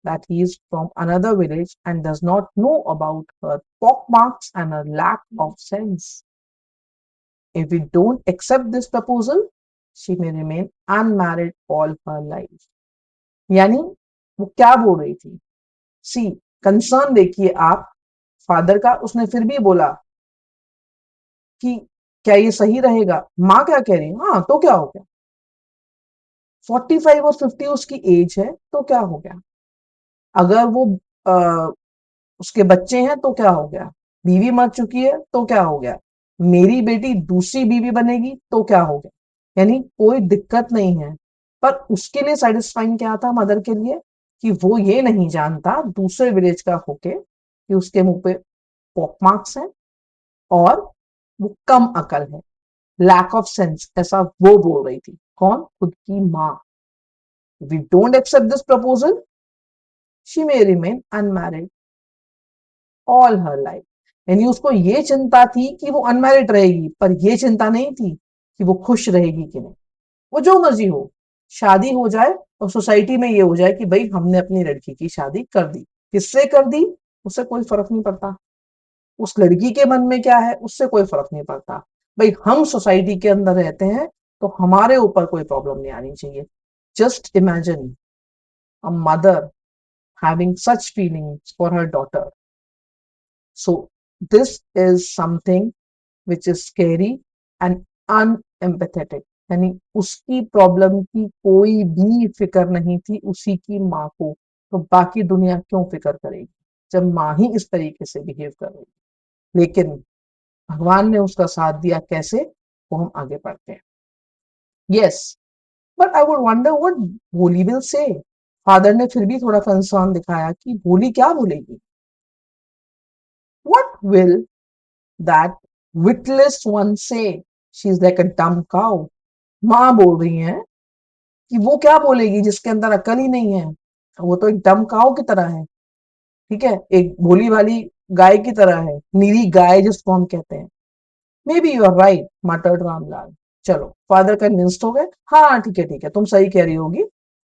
Speaker 1: that he is from another village and does not know about her pockmarks and her lack of sense. If we don't accept this proposal, she may remain unmarried all her life. यानी वो क्या बोल रही थी? सी, concern देखिए आप father का। उसने फिर भी बोला कि क्या ये सही रहेगा? माँ क्या कह रही है? हाँ तो क्या हो गया, 45 और 50 उसकी एज है तो क्या हो गया? अगर वो आ, उसके बच्चे हैं तो क्या हो गया? बीवी मर चुकी है तो क्या हो गया? मेरी बेटी दूसरी बीवी बनेगी तो क्या हो गया? यानी कोई दिक्कत नहीं है। पर उसके लिए सेटिस्फाइंग क्या था मदर के लिए? कि वो ये नहीं जानता दूसरे विलेज का होके कि उसके मुंह पे पॉक मार्क्स हैं और वो कम अकल है, लैक ऑफ सेंस, ऐसा वो बोल रही थी। कौन? खुद की माँ। We don't accept this proposal, she may remain unmarried all her life. यानी उसको ये चिंता थी कि वो अनमैरिड रहेगी, पर ये चिंता नहीं थी कि वो खुश रहेगी कि नहीं। वो जो मर्जी हो, शादी हो जाए और सोसाइटी में ये हो जाए कि भाई हमने अपनी लड़की की शादी कर दी। किससे कर दी उससे कोई फर्क नहीं पड़ता, उस लड़की के मन में क्या है उससे कोई फर्क नहीं पड़ता। भाई हम सोसाइटी के अंदर रहते हैं तो हमारे ऊपर कोई प्रॉब्लम नहीं आनी चाहिए। Just imagine a mother having such feelings for her daughter. So this is something which is scary and unempathetic. यानी उसकी प्रॉब्लम की कोई भी फिक्र नहीं थी उसी की माँ को, तो बाकी दुनिया क्यों फिक्र करेगी जब माँ ही इस तरीके से बिहेव कर रही है। लेकिन भगवान ने उसका साथ दिया। कैसे? वो हम आगे पढ़ते हैं। Yes, but I would wonder what भोली विल से। फादर ने फिर भी थोड़ा कंसर्न दिखाया कि भोली क्या बोलेगी। What will that witless one say? She is like a dumb cow. माँ बोल रही है कि वो क्या बोलेगी जिसके अंदर अकल ही नहीं है। वो तो एक डम काऊ की तरह है, ठीक है, एक भोली वाली गाय की तरह है, नीली गाय जिसको हम कहते हैं। Maybe you are right muttered Ramlal. चलो फादर कन्विंस्ड हो गए। हाँ ठीक है ठीक है, तुम सही कह रही होगी,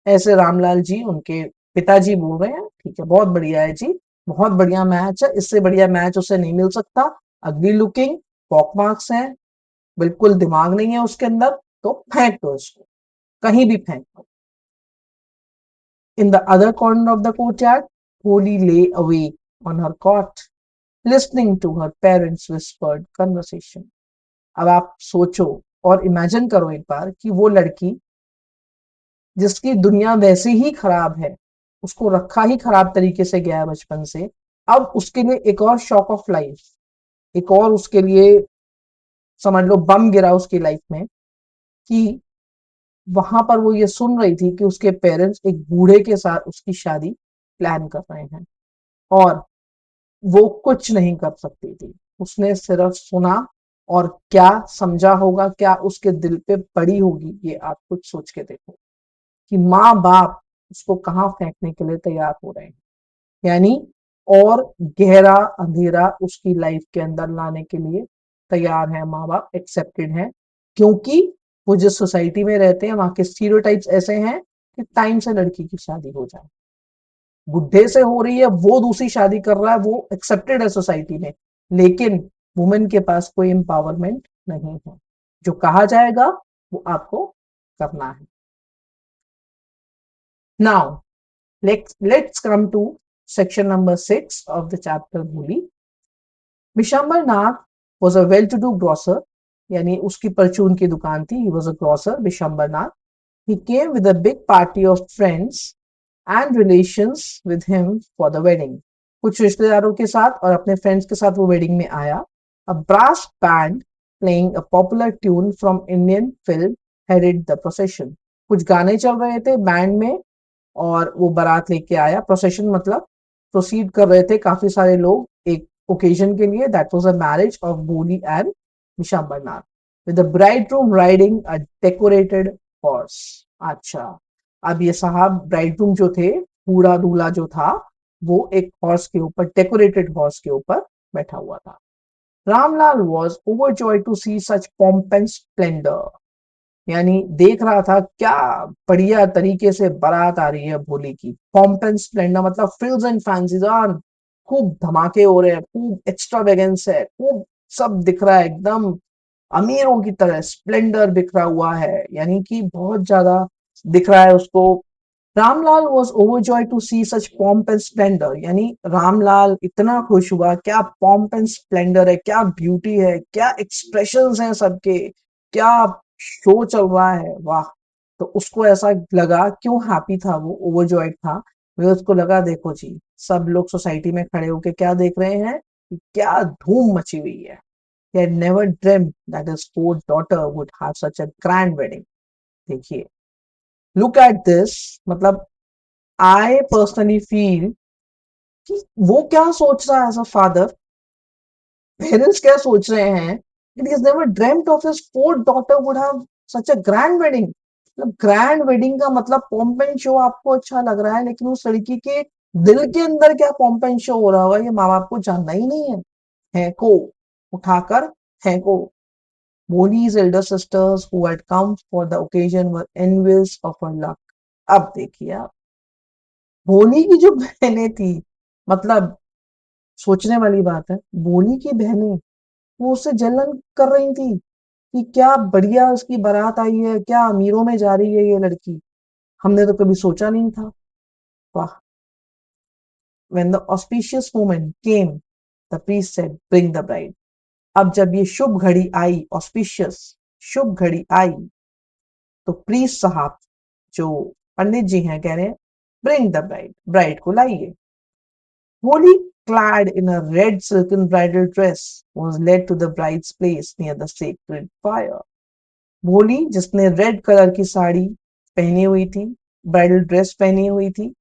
Speaker 1: ऐसे रामलाल जी उनके पिताजी बोल रहे हैं। ठीक है, बहुत बढ़िया है जी, बहुत बढ़िया मैच है, इससे बढ़िया मैच उसे नहीं मिल सकता। अगली लुकिंग, पॉक मार्क्स हैं, बिल्कुल दिमाग नहीं है उसके अंदर, तो फेंक दो इसको, कहीं भी फेंक दो। In the other corner of the courtyard, Holi ले awake on her cot, listening to her parents' whispered conversation. अब आप सोचो और इमेजिन करो एक बार कि वो लड़की जिसकी दुनिया वैसे ही खराब है, उसको रखा ही खराब तरीके से गया है बचपन से, अब उसके लिए एक और शॉक ऑफ लाइफ, एक और उसके लिए समझ लो बम गिरा उसकी लाइफ में कि वहां पर वो ये सुन रही थी कि उसके पेरेंट्स एक बूढ़े के साथ उसकी शादी प्लान कर रहे हैं और वो कुछ नहीं कर सकती थी। उसने सिर्फ सुना और क्या समझा होगा, क्या उसके दिल पे पड़ी होगी, ये आप कुछ सोच के देखो कि माँ बाप उसको कहाँ फेंकने के लिए तैयार हो रहे हैं। यानी और गहरा अंधेरा उसकी लाइफ के अंदर लाने के लिए तैयार है माँ बाप, एक्सेप्टेड है, क्योंकि वो जिस सोसाइटी में रहते हैं वहां के स्टीरियोटाइप्स ऐसे हैं कि टाइम से लड़की की शादी हो जाए। बुढ़े से हो रही है, वो दूसरी शादी कर रहा है, वो एक्सेप्टेड है सोसाइटी में, लेकिन वुमेन के पास कोई एम्पावरमेंट नहीं है। जो कहा जाएगा वो आपको करना है। Now let's come to section number 6 of the chapter Bhuli. Vishambar Nath was a well-to-do grocer, यानी उसकी परचून की दुकान थी। He was a grocer, Vishambar Nath. He came with a big party of friends and relations with him for the wedding. कुछ रिश्तेदारों के साथ और अपने फ्रेंड्स के साथ वो वेडिंग में आया। A brass band playing a popular tune from Indian film headed the procession. कुछ गाने चल रहे थे बैंड में और वो बारात लेके आया। प्रोसेशन मतलब प्रोसीड कर रहे थे काफी सारे लोग एक ओकेजन के लिए। That was a marriage of Bholi and Vishambarnath with the bridegroom riding a decorated horse. अच्छा, अब ये साहब ब्राइडग्रूम जो थे, बूढ़ा दूल्हा जो था, वो एक हॉर्स के ऊपर, डेकोरेटेड हॉर्स के ऊपर बैठा हुआ था। Ramlal was overjoy to see such pomp and splendor। यानी देख रहा था क्या बढ़िया तरीके से बारात आ रही है भोली की। pomp and splendor मतलब frills and fancies on, खूब धमाके हो रहे हैं, खूब एक्स्ट्रावेगेंस है, खूब सब दिख रहा है एकदम अमीरों की तरह। स्प्लेंडर बिखरा हुआ है, यानी कि बहुत ज्यादा दिख रहा है उसको। Ramlal was overjoy to see such pomp and splendor। यानी रामलाल इतना खुश हुआ, क्या pomp and splendor है, क्या ब्यूटी है, क्या एक्सप्रेशंस हैं सबके, क्या शो चल रहा है, वाह। तो उसको ऐसा लगा, क्यों हैप्पी था वो, ओवरजॉयड था, वे उसको लगा देखो जी, सब लोग सोसाइटी में खड़े होके क्या देख रहे हैं कि क्या धूम मची हुई है। He had never dreamt that his fourth daughter would have such a grand wedding। देखिए, लुक एट दिस, मतलब आई पर्सनली फील कि वो क्या सोच रहा है एज अ फादर, पेरेंट्स क्या सोच रहे हैं। It is never dreamed of his fourth daughter would have such a grand wedding. मतलब ग्रैंड वेडिंग का मतलब pomp and शो आपको अच्छा लग रहा है, लेकिन उस लड़की के दिल के अंदर क्या pomp and शो हो रहा होगा, ये माँ बाप को जानना ही नहीं है। फेंको, उठाकर फेंको। Moni's elder sisters who had come for the occasion were envious of her luck। अब देखिए आप, बोनी की जो बहनें थी, मतलब सोचने वाली बात है, बोनी की बहनें वो उससे जलन कर रही थी कि क्या बढ़िया उसकी बारात आई है, क्या अमीरों में जा रही है ये लड़की, हमने तो कभी सोचा नहीं था। वाह। When the auspicious moment came, the priest said, "Bring the bride।" अब जब ये शुभ घड़ी आई, ऑस्पिशियस शुभ घड़ी आई, तो प्रीस्ट साहब जो पंडित जी हैं कह रहे हैं, ब्रिंग द ब्राइड, ब्राइड को लाइए। Holy, clad in a red silken bridal dress, was led to the bride's place near the sacred fire। भोली जिसने रेड कलर की साड़ी पहनी हुई थी, ब्राइडल ड्रेस पहनी हुई थी,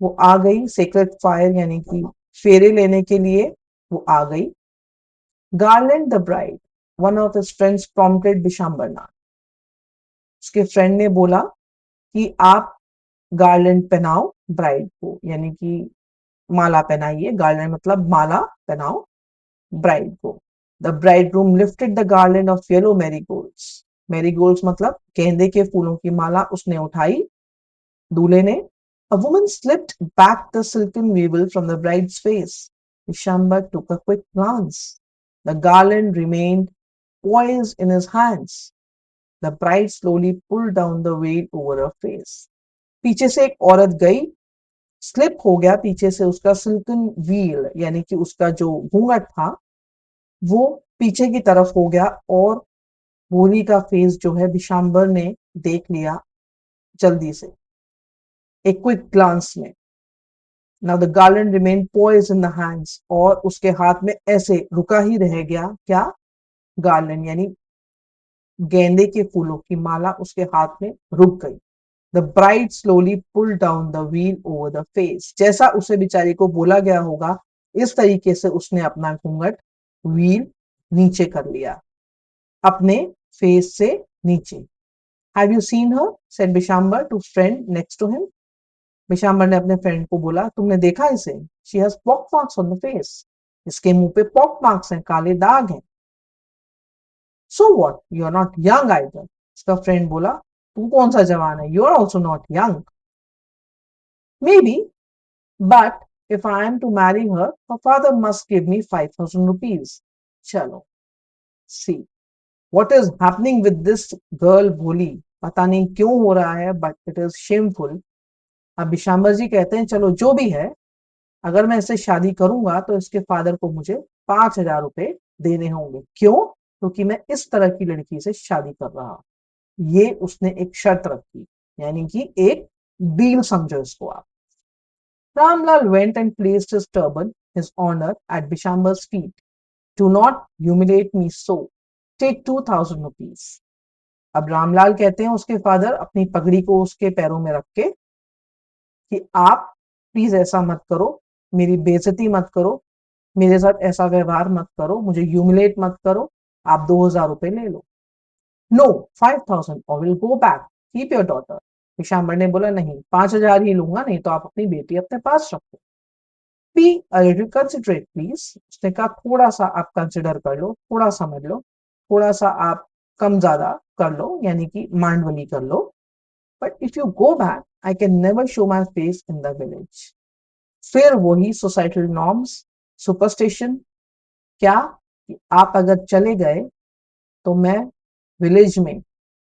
Speaker 1: वो आ गई सेक्रेड फायर यानी कि फेरे लेने के लिए वो आ गई। Garland the bride, one of his friends prompted Vishambarnath. उसके फ्रेंड ने बोला कि आप गार्लैंड पहनाओ ब्राइड को, यानी कि माला पहनाइए। गार्लैंड मतलब माला पहनाओ ब्राइड को। The bride room lifted the garland of yellow marigolds. Marigolds मतलब गेंदे के फूलों की माला उसने उठाई दूल्हे ने। A woman slipped back the silken weevil from the bride's face। Vishamba took a quick glance। The garland remained poised in his hands। The bride slowly pulled down the veil over her face। पीछे से एक औरत गई, slip हो गया पीछे से उसका सिल्कन व्हील, यानी कि उसका जो घूंघट था वो पीछे की तरफ हो गया, और भोली का फेस जो है विशाम्बर ने देख लिया जल्दी से, एक क्विक ग्लांस में। Now the garland remain poised in the hands, और उसके हाथ में ऐसे रुका ही रह गया, क्या, गार्लैंड यानी गेंदे के फूलों की माला उसके हाथ में रुक गई। The bride slowly pull down the veil over the face. जैसा उसे बेचारी को बोला गया होगा, इस तरीके से उसने अपना घूंघट व्हील नीचे कर लिया, अपने फेस से नीचे। Have you seen her, said Bishamber to friend next to him. Bishamber ने अपने फ्रेंड को बोला, तुमने देखा इसे, she has pock marks on the face. इसके मुंह पे पॉक मार्क्स हैं, काले दाग हैं। So what, you are not young either. इसका फ्रेंड बोला, तू कौन सा जवान है, you are also not young. Maybe, but if I am to marry her, her father must give me 5,000 rupees। चलो, सी what is happening with this girl भोली, पता नहीं क्यों हो रहा है, बट इट इज शेमफुल। अब बिशाम्बर जी कहते हैं, चलो जो भी है, अगर मैं इससे शादी करूंगा तो इसके फादर को मुझे 5,000 रुपए देने होंगे। क्यों? क्योंकि मैं इस तरह की लड़की से शादी कर रहा हूं। ये उसने एक शर्त रखी, यानी कि एक डील समझो इसको आप। Ramlal went and placed his turban, his honor, at Bishambar's feet. Do not humiliate me so. Take 2,000 rupees. अब रामलाल कहते हैं उसके फादर अपनी पगड़ी को उसके पैरों में रख के कि आप प्लीज ऐसा मत करो, मेरी बेइज्जती मत करो, मेरे साथ ऐसा व्यवहार मत करो, मुझे ह्यूमिलेट मत करो, आप 2,000 रुपए ले लो। नो, 5,000 और will go back, keep your daughter. Vishambar ने बोला नहीं, 5,000 ही लूंगा, नहीं तो आप अपनी बेटी अपने पास रखो। Be a little considerate please. उसने कहा थोड़ा सा आप कंसिडर कर लो, थोड़ा समझ लो, थोड़ा सा आप कम ज्यादा कर लो, यानी कि मांडवली कर लो। But if you go back I can never show my face in the village. फिर वही सोसाइटल नॉर्म्स, सुपरस्टिशन, क्या कि आप अगर चले गए तो मैं विलेज में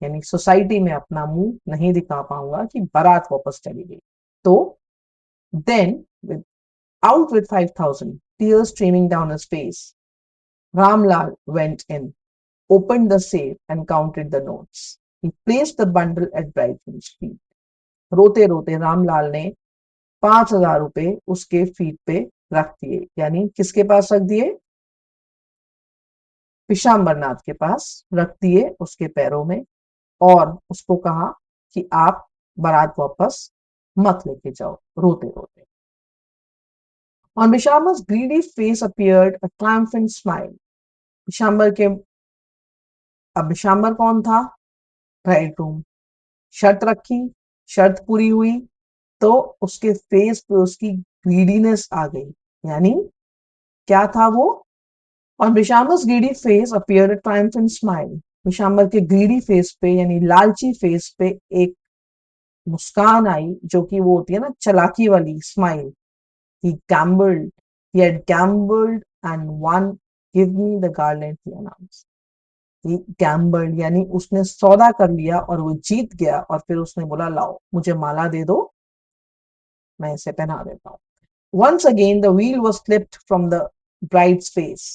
Speaker 1: यानी सोसाइटी में अपना मुंह नहीं दिखा पाऊंगा कि बारात वापस चली गई। तो then with out with 5,000, tears streaming down his face, Ramlal went in, opened the safe and counted the notes. He placed the bundle at Bridegroom's feet. रोते रोते रामलाल ने 5,000 रुपए उसके फीट पे रख दिए, यानी किसके पास रख दिए? पिशाम्बरनाथ के पास रख दिए उसके पैरों में, और उसको कहा कि आप बारात वापस मत लेके जाओ, रोते रोते। On Bishamber's greedy face appeared a triumphant smile. Bishambar के अब बिशाम्बर कौन था? Bride room. शर्त रखी, शर्त पूरी हुई, तो उसके फेस पे उसकी ग्रीडीनेस आ गई। यानी क्या था वो? On Bishamber's greedy face appeared a triumphant smile. Bishambar के ग्रीडी फेस पे यानी लालची फेस पे एक मुस्कान आई, जो कि वो होती है ना चालाकी वाली smile. He gambled. He had gambled and won. Give me the garland, he announced. He gambled यानी उसने सौदा कर लिया और वो जीत गया, और फिर उसने बोला लाओ मुझे माला दे दो, मैं इसे पहना देता हूँ। Once again the wheel was slipped from the bride's face,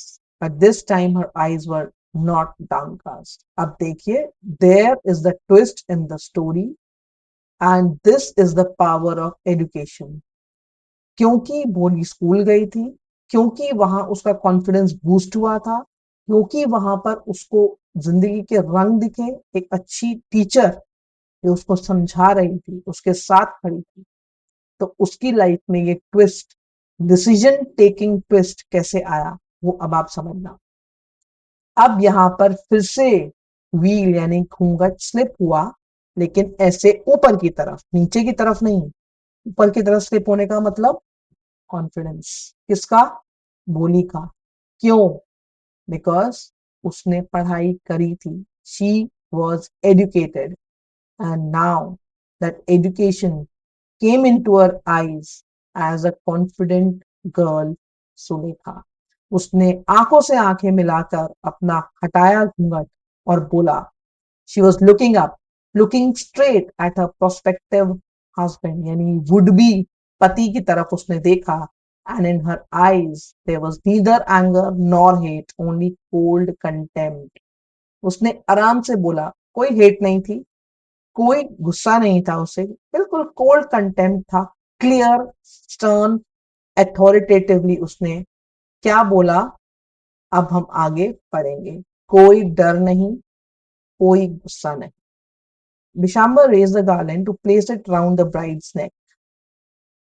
Speaker 1: but this time her eyes were not downcast. अब देखिए, there is the twist in the story, and this is the power of education. क्योंकि भोली school गई थी, क्योंकि वहां उसका confidence boost हुआ था, क्योंकि वहां पर उसको जिंदगी के रंग दिखे, एक अच्छी टीचर जो उसको समझा रही थी, उसके साथ खड़ी थी, तो उसकी लाइफ में ये ट्विस्ट, डिसीजन टेकिंग ट्विस्ट कैसे आया, वो अब आप समझना। अब यहाँ पर फिर से व्हील यानी घूंघट स्लिप हुआ, लेकिन ऐसे ऊपर की तरफ, नीचे की तरफ नहीं। ऊपर की तरफ स्लिप होने का मतलब कॉन्फिडेंस किसका? बोली का। क्यों? बिकॉज उसने पढ़ाई करी थी, she was educated, and now that education came into her eyes as a confident girl, Sulekha. उसने आंखों से आंखें मिलाकर अपना हटाया घूंघट और बोला, she was looking up, looking straight at her prospective husband, यानी would be पति की तरफ उसने देखा, and in her eyes there was neither anger nor hate, only cold contempt. उसने आराम से बोला, कोई हेट नहीं थी, कोई गुस्सा नहीं था उसे, बिल्कुल कोल्ड कंटेम्प्ट था। क्लियर, स्टर्न, अथॉरिटेटिवली उसने क्या बोला? अब हम आगे पढ़ेंगे। कोई डर नहीं, कोई गुस्सा नहीं। Bishambar raised the garland to place it round the bride's neck.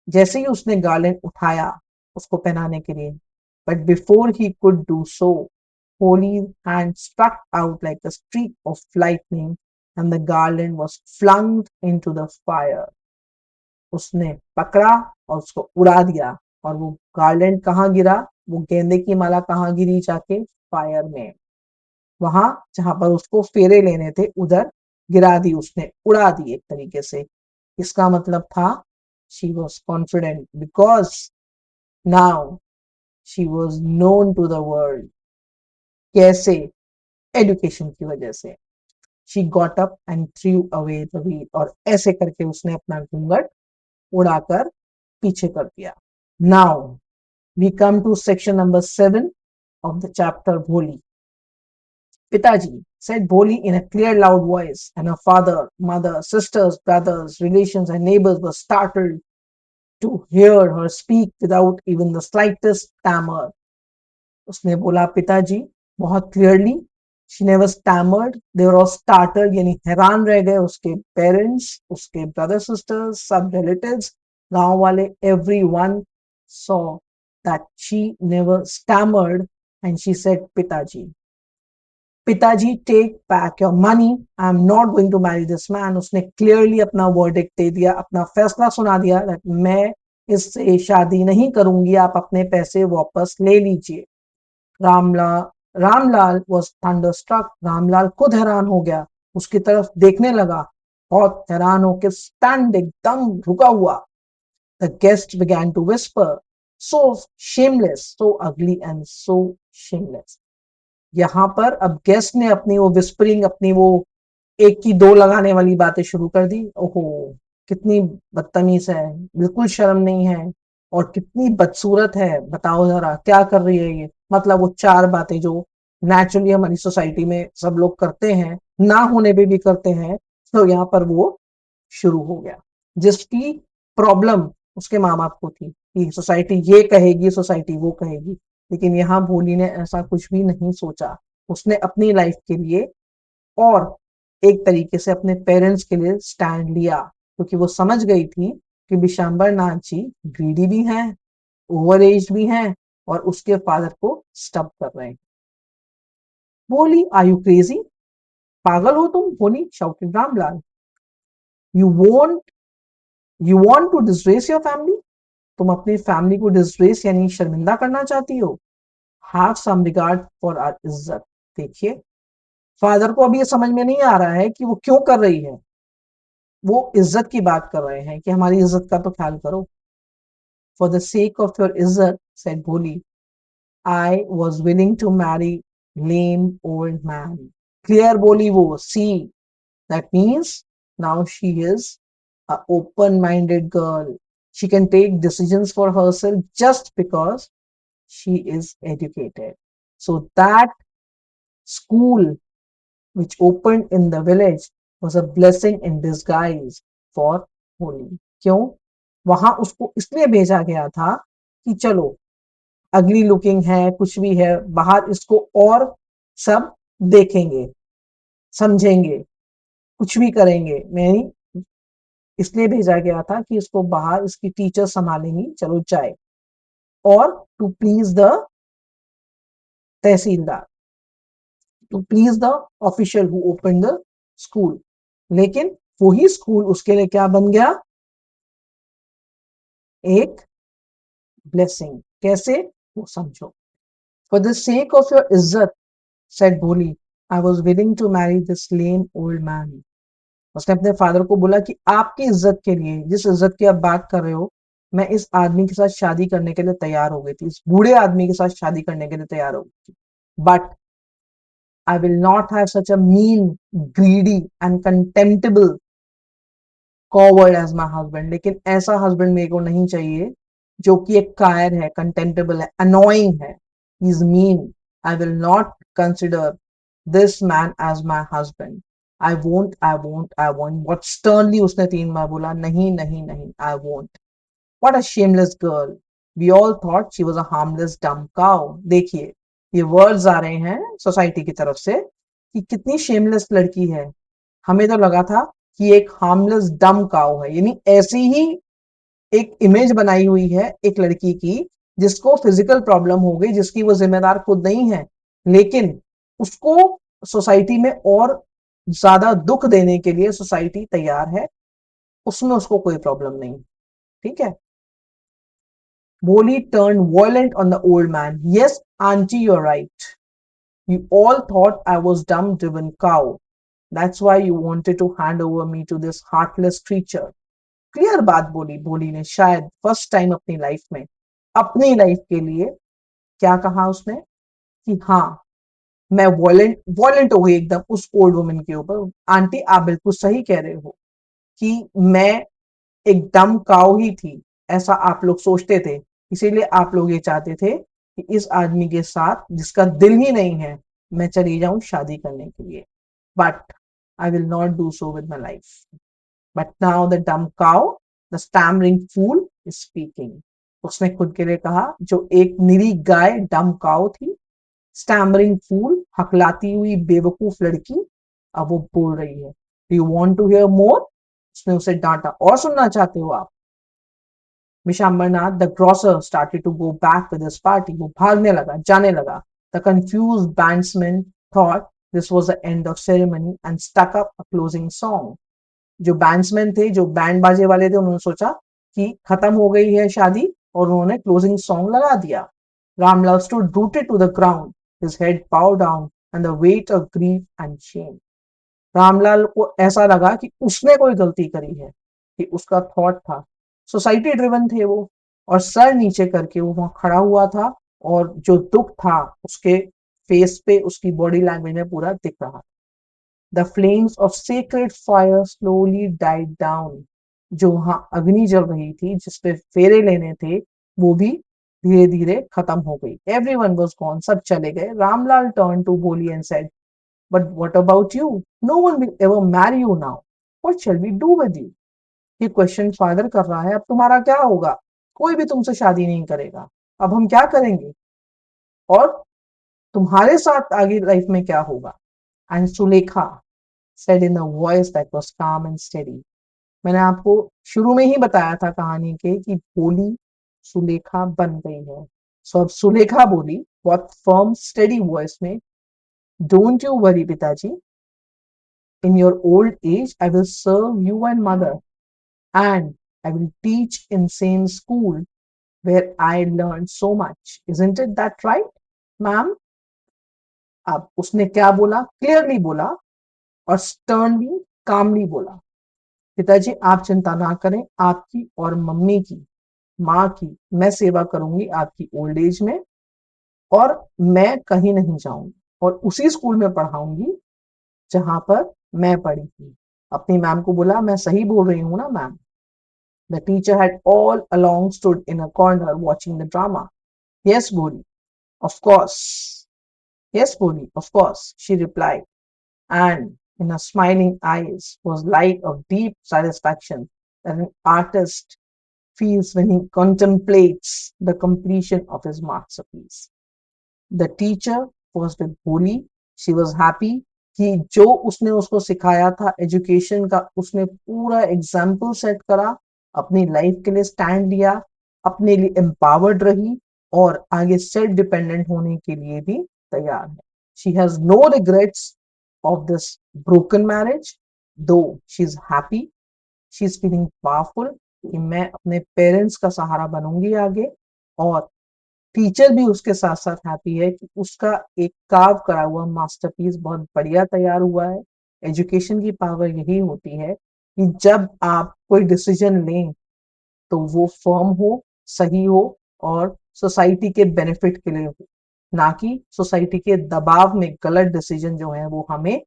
Speaker 1: जैसे ही उसने गार्लैंड उठाया उसको पहनाने के लिए, but before he could do so, Bholi's hand struck out like a streak of lightning and the garland was flung into the fire. उसने पकड़ा और उसको उड़ा दिया, और वो गार्लैंड कहाँ गिरा? वो गेंदे की माला कहाँ गिरी? जाके फायर में, वहां जहां पर उसको फेरे लेने थे उधर गिरा दी उसने, उड़ा दी एक तरीके से। इसका मतलब था she was confident because now she was known to the world. कैसे? एजुकेशन की वजह से। She got up and threw away the veil, और ऐसे करके उसने अपना घूंघट उड़ाकर पीछे कर दिया। Now we come to section number 7 of the chapter Bholi. Pitaji, said Bholi in a clear, loud voice, and her father, mother, sisters, brothers, relations, and neighbors were startled. to hear her speak without even the slightest stammer. उसने बोला पिताजी बहुत clearly. She never stammered. They were all starter, यानी हैरान रह गए उसके parents, उसके ब्रदर सिस्टर्स, सब रिलेटिव्स, गांव वाले, everyone saw that she never stammered and she said पिताजी. पिताजी take back your money, I am not going to marry this man. उसने क्लियरली अपना वर्डिक्ट दे दिया, अपना फैसला सुना दिया दैट मैं इससे शादी नहीं करूंगी, आप अपने पैसे वापस ले लीजिए. Ramlal Ramlal was thunderstruck. रामलाल खुद हैरान हो गया, उसकी तरफ देखने लगा, बहुत हैरान होकर स्टैंड एकदम रुका हुआ. The guest began to whisper, so shameless, so ugly and so shameless. यहाँ पर अब गेस्ट ने अपनी वो विस्परिंग, अपनी वो एक की दो लगाने वाली बातें शुरू कर दी. ओहो, कितनी बदतमीज है, बिल्कुल शर्म नहीं है, और कितनी बदसूरत है, बताओ जरा क्या कर रही है ये. मतलब वो चार बातें जो नेचुरली हमारी सोसाइटी में सब लोग करते हैं, ना होने पे भी करते हैं, तो यहाँ पर वो शुरू हो गया. जिसकी प्रॉब्लम उसके माँ बाप को थी कि सोसाइटी ये कहेगी, सोसाइटी वो कहेगी, लेकिन यहाँ भोली ने ऐसा कुछ भी नहीं सोचा. उसने अपनी लाइफ के लिए और एक तरीके से अपने पेरेंट्स के लिए स्टैंड लिया, क्योंकि वो समझ गई थी कि विशंबर नाथ जी ग्रीडी भी हैं, ओवर एज भी हैं, और उसके फादर को स्टब कर रहे हैं. बोली आर यू क्रेजी, पागल हो तुम. बोली shouted Ramlal. You won't you want to disgrace your family, तुम अपनी फैमिली को डिसग्रेस यानी शर्मिंदा करना चाहती हो. Have some regard for our इज्जत. देखिए, फादर को अभी ये समझ में नहीं आ रहा है कि वो क्यों कर रही है. वो इज्जत की बात कर रहे हैं कि हमारी इज्जत का तो ख्याल करो. For the sake of your इज्जत, said Bholi, I was willing to marry lame old man. Clear बोली वो. See, that means now she is a open-minded girl. She can take decisions for herself just because she is educated. So that school which opened in the village was a blessing in disguise for Holi. क्यों? वहां उसको इसलिए भेजा गया था कि चलो, अगली लुकिंग है, कुछ भी है बाहर, इसको और सब देखेंगे, समझेंगे, कुछ भी करेंगे. मैं इसलिए भेजा गया था कि इसको बाहर इसकी टीचर संभालेंगी, चलो जाए. और to please the tehsildar, to please the official who open the school. लेकिन वही स्कूल उसके लिए क्या बन गया? एक ब्लेसिंग. कैसे? वो समझो. For the sake of your इज्जत, said Bholi, I was willing to marry this lame old man. उसने अपने फादर को बोला कि आपकी इज्जत के लिए, जिस इज्जत की आप बात कर रहे हो, मैं इस आदमी के साथ शादी करने के लिए तैयार हो गई थी, इस बूढ़े आदमी के साथ शादी करने के लिए तैयार हो गई थी. But I will not have such a mean, greedy and contemptible coward as my husband. लेकिन ऐसा हस्बैंड मेरे को नहीं चाहिए जो कि एक कायर है, कंटेम्प्टेबल है, अनोइंग है, he is mean. I will not consider this man as my husband. I won't, I won't, I won't. बहुत स्टर्नली उसने 3 बार बोला, नहीं नहीं नहीं, I won't. What a shameless girl. We all thought she was a harmless dumb cow. देखिए, ये words आ रहे हैं सोसाइटी की तरफ से कि कितनी शेमलेस लड़की है. हमें तो लगा था कि एक हार्मलेस डम काउ है, यानी ऐसी ही एक इमेज बनाई हुई है एक लड़की की जिसको फिजिकल प्रॉब्लम हो गई, जिसकी वो जिम्मेदार खुद नहीं है, लेकिन उसको सोसाइटी में और ज्यादा दुख देने के लिए सोसाइटी तैयार है, उसमें उसको कोई प्रॉब्लम नहीं. ठीक है. Bholi turn violent on the old man. Yes aunty, you are right. You all thought I was dumb driven cow. That's why you wanted to hand over me to this heartless creature. Clear बात बोली भोली ने, शायद first time अपनी life में, अपनी life के लिए. क्या कहा उसने? कि हाँ, मैं वॉयलेंट वॉयलेंट हो गई एकदम उस ओल्ड वुमन के ऊपर. आंटी आप बिल्कुल सही कह रहे हो कि मैं एक डम काउ ही थी, ऐसा आप लोग सोचते थे, इसीलिए आप लोग ये चाहते थे कि इस आदमी के साथ जिसका दिल ही नहीं है मैं चली जाऊं शादी करने के लिए. But I will not do so with my life. But now the dumb cow, the stammering fool is speaking. उसने खुद के लिए कहा, जो एक निरी गाय, डम काउ थी, स्टैमरिंग फूल, हकलाती हुई बेवकूफ लड़की, अब वो बोल रही है। Do you want to hear more? उसने उसे डांटा, और सुनना चाहते हो आप? Mishambarnath, the grocer, started to go back with his party. वो भागने लगा, जाने लगा. The confused bandsman thought this was the end of ceremony and stuck up a closing song. जो बैंड्समैन थे, जो बैंड बाजे वाले थे, उन्होंने सोचा कि खत्म हो गई है शादी और उन्होंने क्लोजिंग सॉन्ग लगा दिया. Ramlal stood rooted to the ground, his head bowed down and the weight of grief and shame. Ramlal को ऐसा लगा कि उसने कोई गलती करी है, कि उसका थॉट था, सोसाइटी ड्रिवन थे वो, और सर नीचे करके वो वहां खड़ा हुआ था, और जो दुख था उसके फेस पे, उसकी बॉडी लैंग्वेज में पूरा दिख रहा. The flames of sacred fire slowly died down. जो वहां अग्नि जल रही थी, जिसपे फेरे लेने थे, वो भी धीरे धीरे खत्म हो गई. एवरीवन वाज गॉन, सब चले गए. रामलाल टर्न टू भोली and said, But what about you? No one will ever marry you now. What shall we do with you? ये क्वेश्चन फादर कर रहा है. अब तुम्हारा क्या होगा? कोई भी तुमसे शादी नहीं करेगा. अब हम क्या करेंगे? और तुम्हारे साथ आगे लाइफ में क्या होगा? And Sulekha said in a voice that was calm and steady. मैंने आपको शुरू में ही बताया था कहानी के कि भोली सुलेखा बन गई है. सो अब सुलेखा बोली बहुत फर्म स्टेडी वॉइस में, डोंट यू वरी पिताजी, in your old age, I will serve you and mother, and I will teach in same school where I learned so much. Isn't it that right, ma'am? अब उसने क्या बोला? Clearly बोला और sternly, कामली बोला, पिताजी आप चिंता ना करें, आपकी और मम्मी की, माँ की मैं सेवा करूंगी आपकी ओल्ड एज में, और मैं कहीं नहीं जाऊंगी, और उसी स्कूल में पढ़ाऊंगी जहां पर मैं पढ़ी थी. अपनी मैम को बोला, मैं सही बोल रही हूँ ना ma'am? The teacher had all along stood in a corner watching the drama. Yes, Boli, of course. Yes, Boli, of course, she replied, and in her smiling eyes was light of deep satisfaction that an artist feels when he contemplates the completion of his masterpiece. The teacher was with Boli. She was happy कि जो उसने उसको सिखाया था education का, उसने पूरा example set करा, अपनी लाइफ के लिए स्टैंड लिया, अपने लिए एम्पावर्ड रही, और आगे सेल्फ डिपेंडेंट होने के लिए भी तैयार है. She has no regrets of this broken marriage, though she is happy, she is feeling powerful कि मैं अपने पेरेंट्स का सहारा बनूंगी आगे. और टीचर भी उसके साथ साथ हैप्पी है कि उसका एक कार्व करा हुआ मास्टरपीस बहुत बढ़िया तैयार हुआ है. एजुकेशन की पावर यही होती है कि जब आप कोई डिसीजन लें तो वो फर्म हो, सही हो, और सोसाइटी के बेनिफिट के लिए हो, ना कि सोसाइटी के दबाव में गलत डिसीजन जो है वो हमें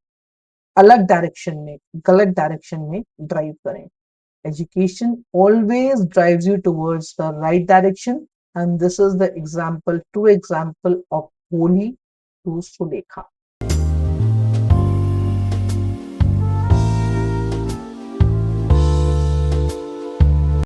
Speaker 1: अलग डायरेक्शन में, गलत डायरेक्शन में ड्राइव करें. Education always drives you towards the right direction, and this is the example, two example of Holi to Sulekha.